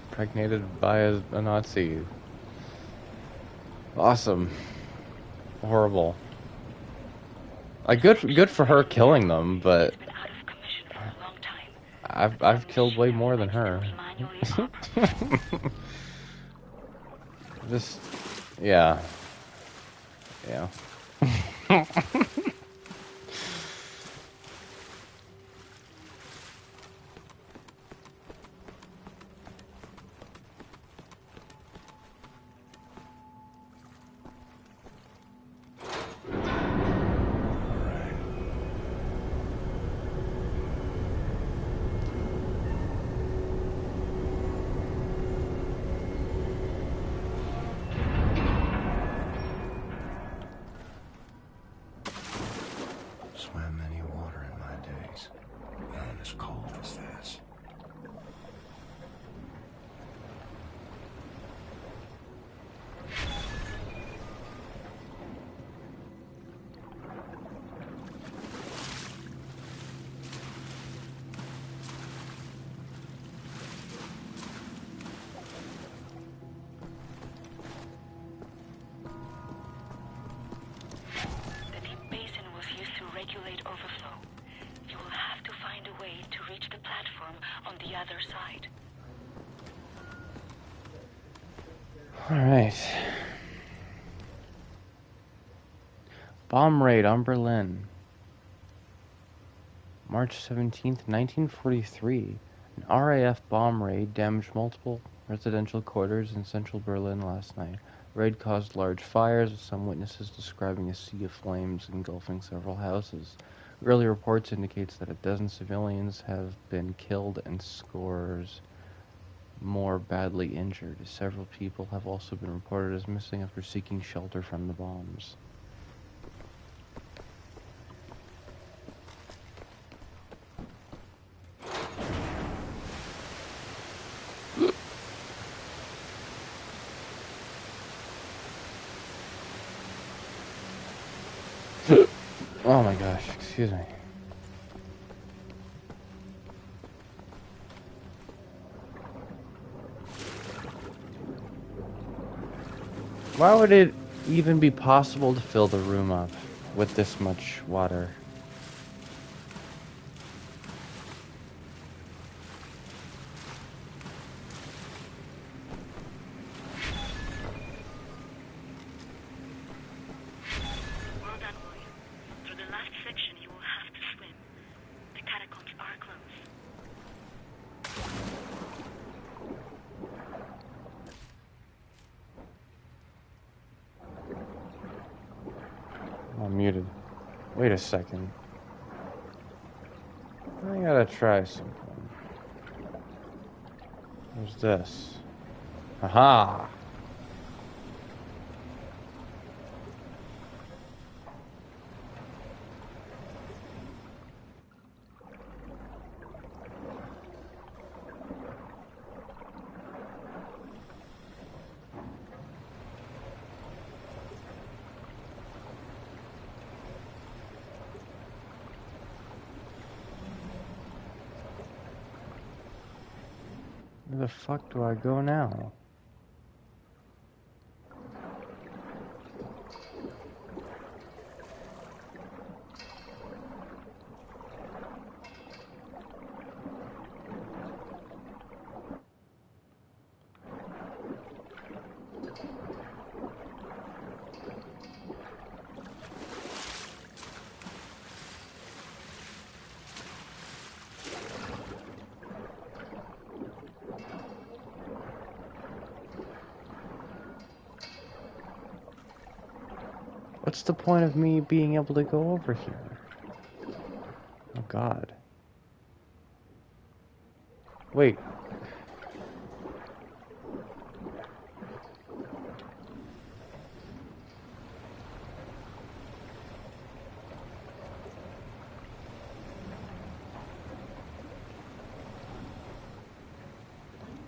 impregnated by a Nazi. Awesome. Horrible. Like good for her killing them, but I've killed way more than her. Just yeah. Yeah. Swam any water in my days. None as cold as this. Regulate overflow. You will have to find a way to reach the platform on the other side. Alright. Bomb raid on Berlin. March 17th, 1943. An RAF bomb raid damaged multiple residential quarters in central Berlin last night. The raid caused large fires, with some witnesses describing a sea of flames engulfing several houses. Early reports indicates that a dozen civilians have been killed and scores more badly injured. Several people have also been reported as missing after seeking shelter from the bombs. Oh my gosh, excuse me. Why would it even be possible to fill the room up with this much water? Well done, William. Through the last section you will have to swim. The catacombs are close. I'm muted. Wait a second. I gotta try something. What's this? Aha! Where the fuck do I go now? What's the point of me being able to go over here? Oh god. Wait.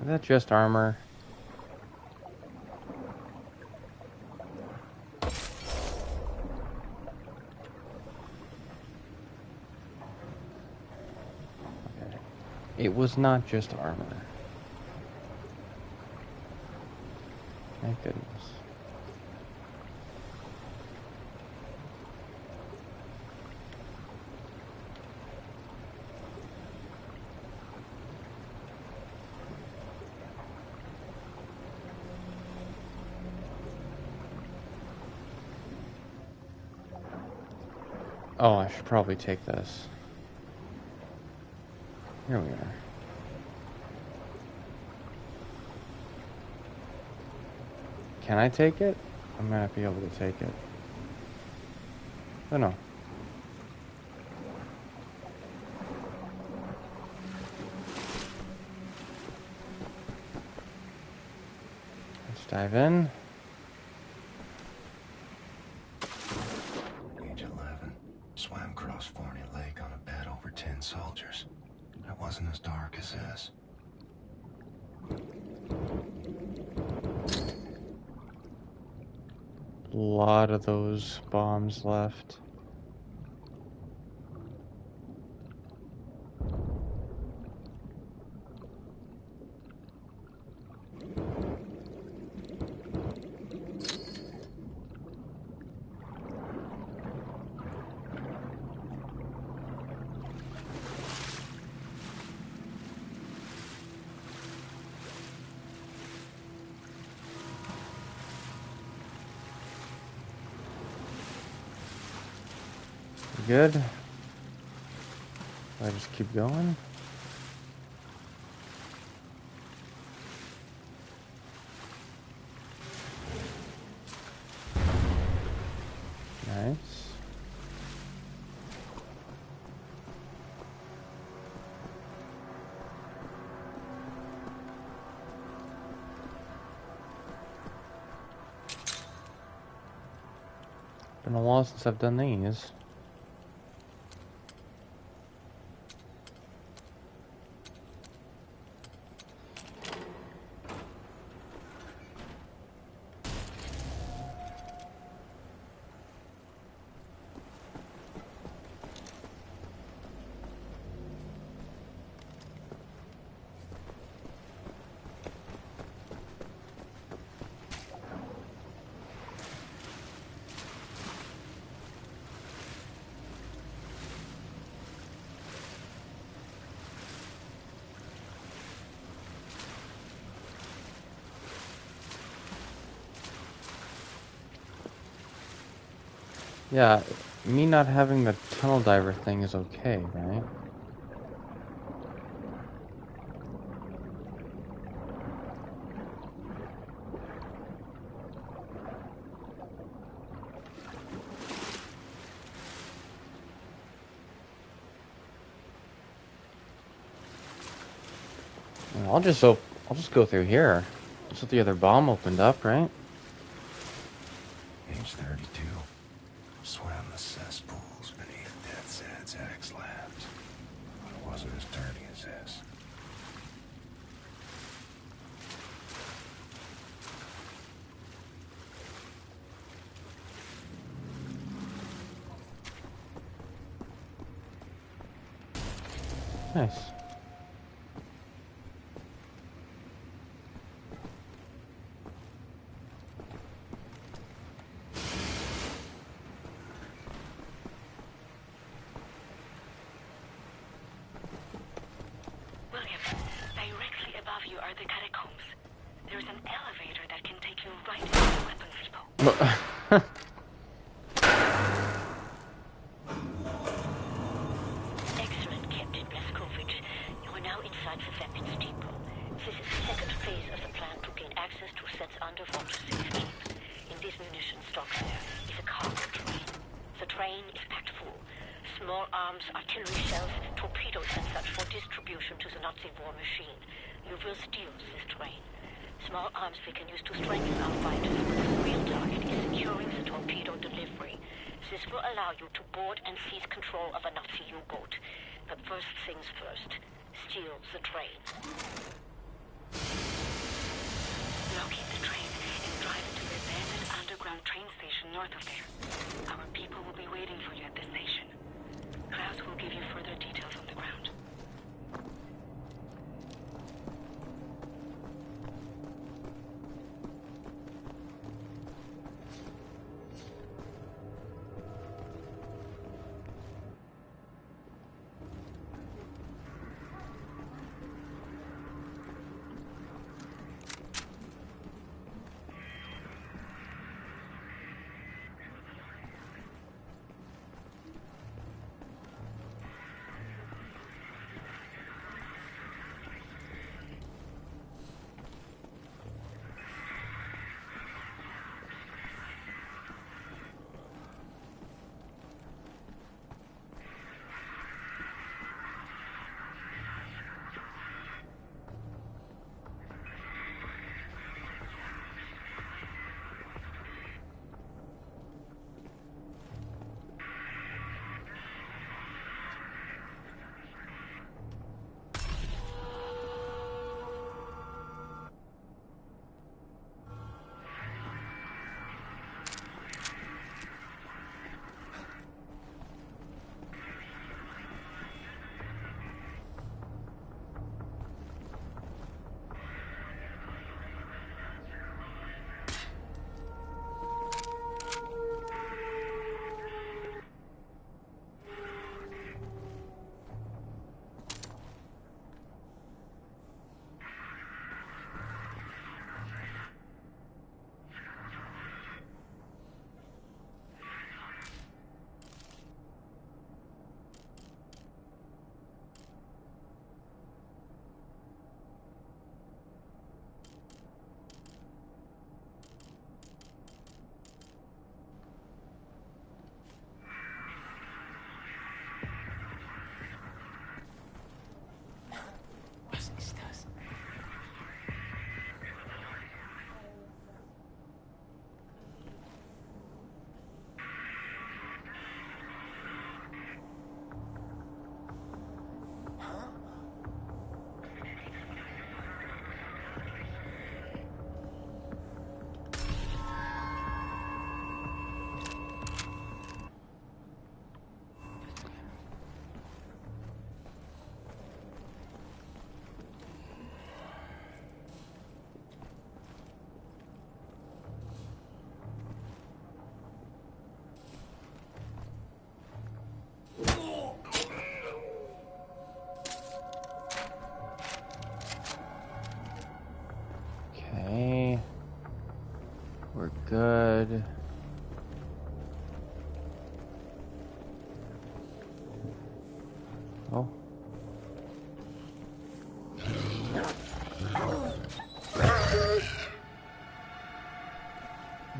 Is that just armor? Okay. It was not just armor. Thank goodness. Oh, I should probably take this. Here we are. Can I take it? I might not be able to take it. Oh no. Let's dive in. Age 11. Swam across Forney Lake on a bed over 10 soldiers. It wasn't as dark as this. A lot of those bombs left. Good. I just keep going. Nice. Been a while since I've done these. Yeah, me not having the tunnel diver thing is okay, right? I'll just go through here. That's what the other bomb opened up, right? Age 32. Swam the cesspools beneath Dead Zed's X labs. But it wasn't as dirty as this. Nice. William, directly above you are the catacombs. There's an elevator that can take you right into the weapons depot. Excellent, Captain Blazco. You are now inside the weapons depot. This is the second phase of the plan to gain access to Set's underwater safety. In this munition stock there is a cargo train. The train is packed full. Small arms, artillery shells, torpedoes and such for distribution to the Nazi war machine. You will steal this train. Small arms we can use to strengthen our fighters, but the real target is securing the torpedo delivery. This will allow you to board and seize control of a Nazi U-boat. But first things first, steal the train. Locate the train and drive it to the abandoned underground train station north of there. Our people will be waiting for you at the station. Klaus will give you further details on the ground. Okay. We're good. Oh.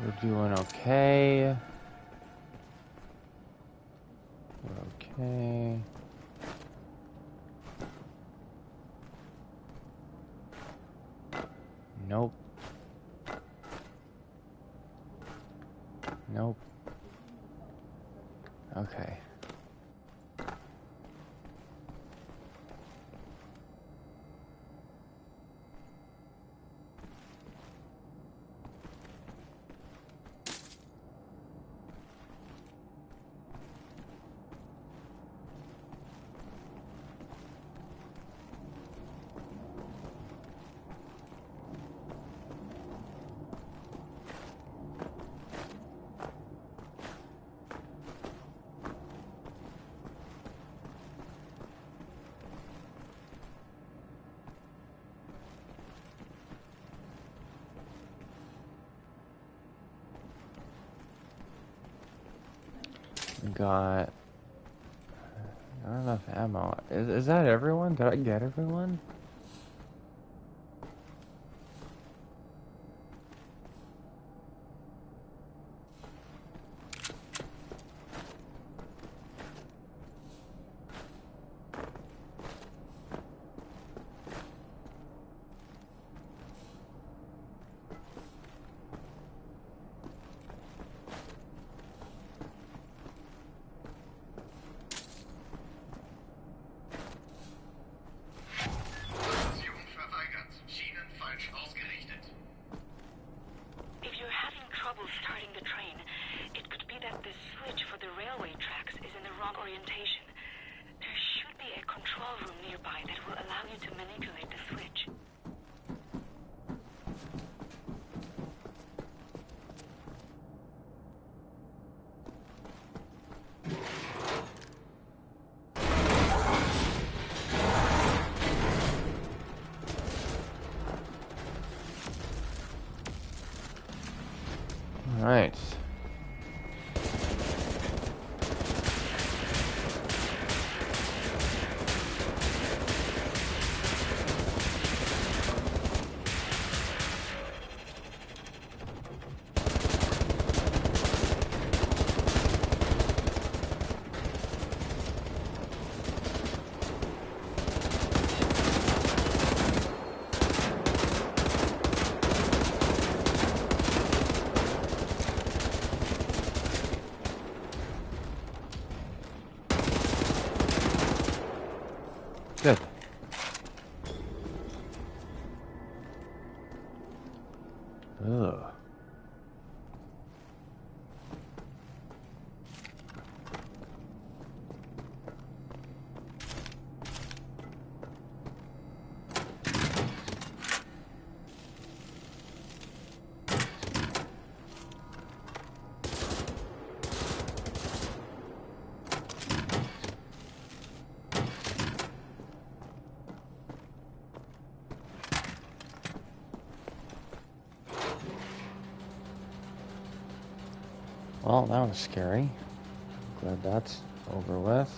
We're doing okay. We're okay. Nope. Nope. Okay. Got not enough ammo. Is that everyone? Did I get everyone? Alright. Good. Ugh. Well, that was scary. Glad that's over with.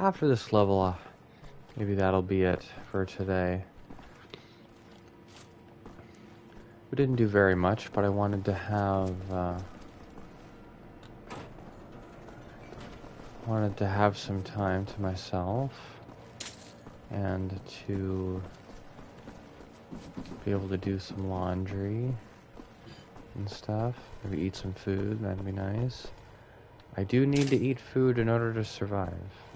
After this level, maybe that'll be it for today. We didn't do very much, but I wanted to have some time to myself and to be able to do some laundry and stuff. Maybe eat some food, that'd be nice. I do need to eat food in order to survive.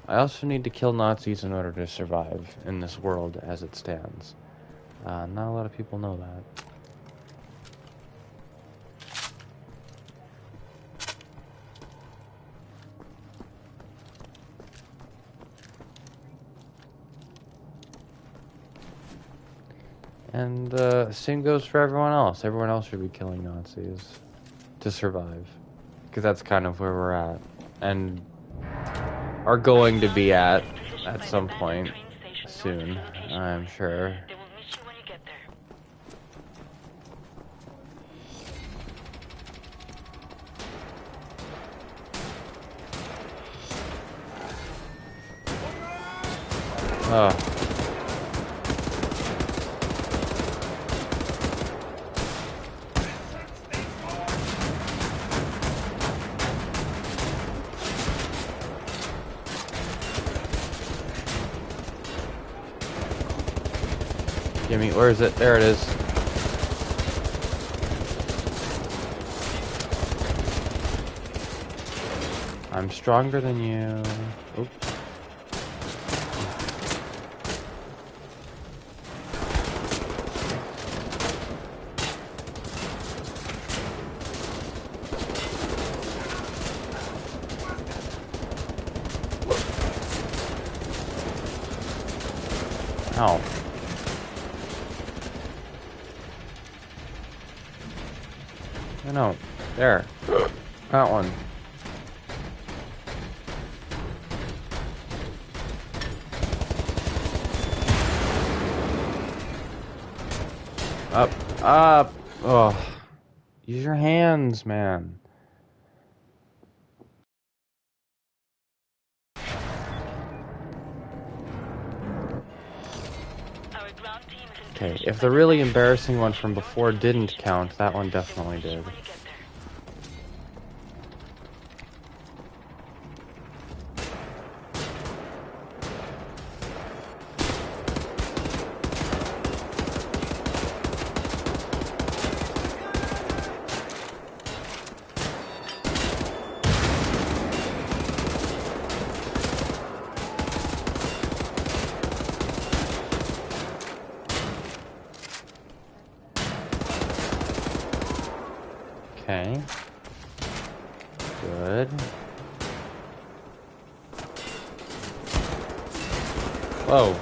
I also need to kill Nazis in order to survive in this world as it stands. Not a lot of people know that. And same goes for everyone else. Everyone else should be killing Nazis to survive. Because that's kind of where we're at. And are going to be at some point soon, I'm sure. Oh. Gimme, where is it? There it is. I'm stronger than you. Oop. Ow. No, there. That one. Up, up. Oh, use your hands, man. Okay, if the really embarrassing one from before didn't count, that one definitely did. Okay. Good. Whoa.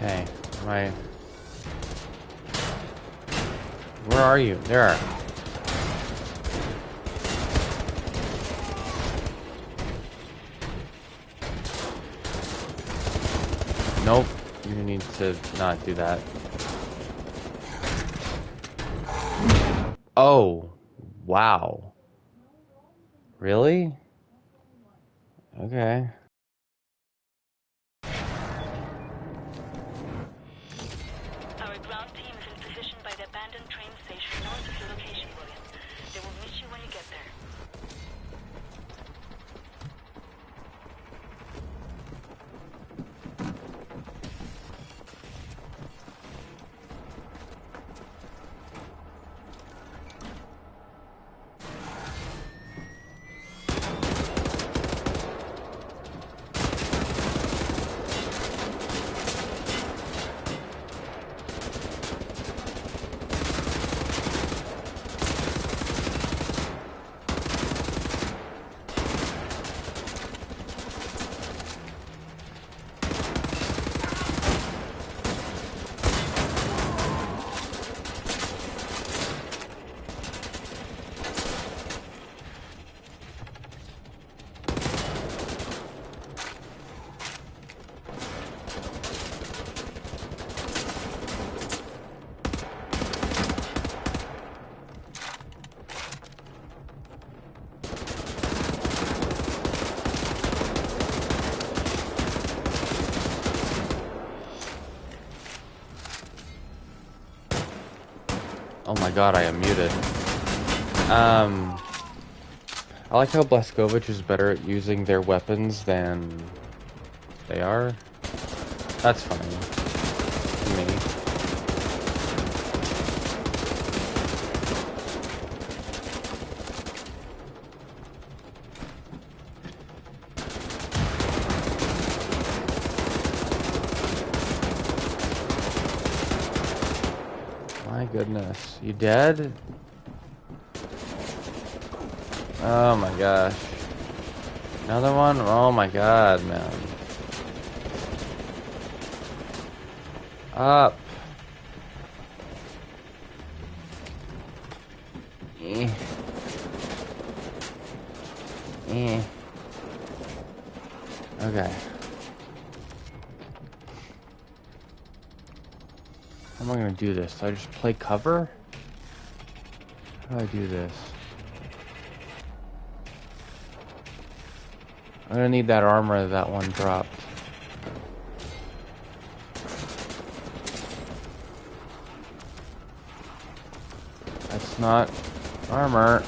Okay, where are you? There. Nope, you need to not do that. Oh, wow. Really? Okay. Our ground team is in position by the abandoned train station north of your location, William. They will meet you when you get there. Oh my god, I am muted. I like how Blazkovich is better at using their weapons than they are. That's fine. To me. My goodness. You dead? Oh my gosh. Another one? Oh my god, man. Up. Eh. Eh. Okay. How am I gonna do this? Do I just play cover? How do I do this? I'm gonna need that armor that one dropped. That's not armor.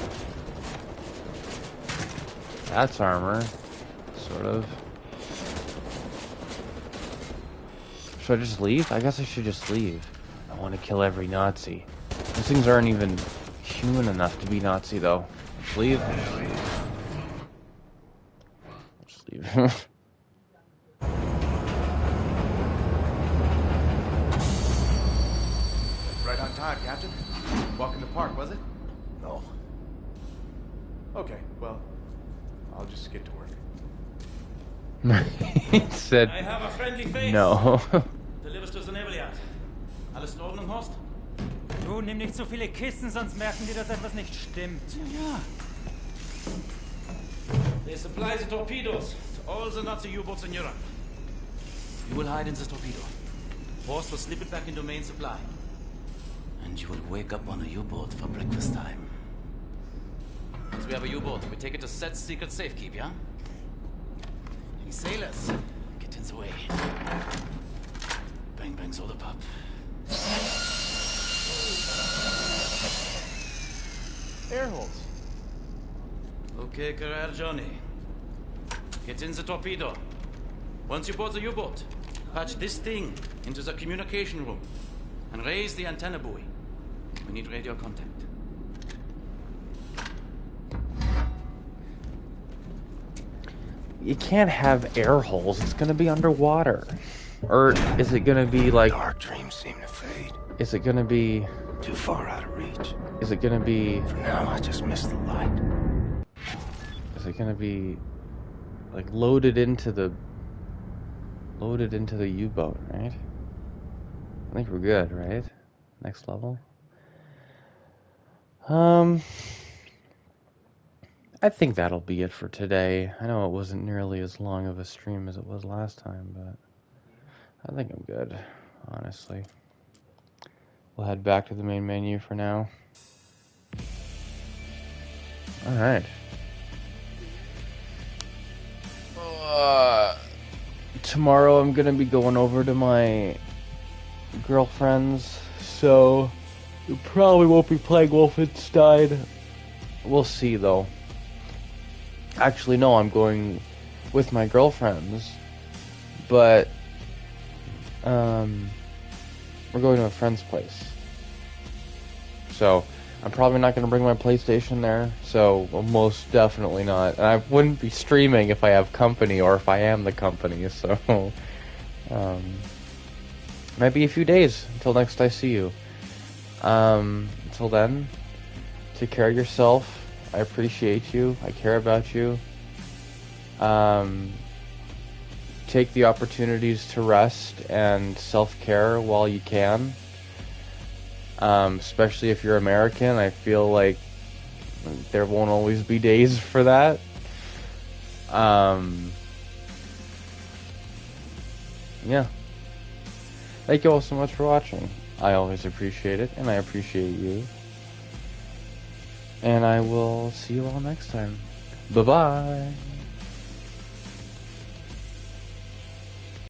That's armor. Sort of. Should I just leave? I guess I should just leave. I want to kill every Nazi. Those things aren't even human enough to be Nazi, though. Just leave. Just leave. Right on time, Captain. Walk in the park, was it? No. Okay, well, I'll just get to work. He said, I have a friendly face. no. Delivers to the naval yard. Alles in Ordnung, Horst? Du, nimm nicht so viele Kisten, sonst merken die, dass etwas nicht stimmt. Ja, They supply the torpedoes to all the Nazi U-boats in Europe. You will hide in the torpedo. Horst will slip it back into main supply. And you will wake up on a U-boat for breakfast time. Once we have a U-boat, we take it to Set's secret safekeep, yeah? Any sailors, get in the way. Bang bang soda pop. Air holes. Okay, career Johnny. Get in the torpedo. Once you board the U-boat, patch this thing into the communication room and raise the antenna buoy. We need radio contact. You can't have air holes. It's gonna be underwater. Or is it gonna be like... Dark dreams seem to fade. Is it gonna be... Too far out of reach. Is it gonna be... For now, I just miss the light. Is it gonna be... like loaded into the U-boat, right? I think we're good, right? Next level. I think that'll be it for today. I know it wasn't nearly as long of a stream as it was last time, but I think I'm good, honestly. We'll head back to the main menu for now. Alright. Tomorrow I'm gonna be going over to my girlfriend's, so we probably won't be playing Wolfenstein. We'll see though. Actually, no, I'm going with my girlfriend's, but we're going to a friend's place. So I'm probably not going to bring my PlayStation there, so well, most definitely not. And I wouldn't be streaming if I have company or if I am the company, so might be a few days until next I see you. Until then, take care of yourself. I appreciate you. I care about you. Take the opportunities to rest and self-care while you can. Especially if you're American, I feel like there won't always be days for that. Yeah. Thank you all so much for watching. I always appreciate it, and I appreciate you. And I will see you all next time. Bye-bye.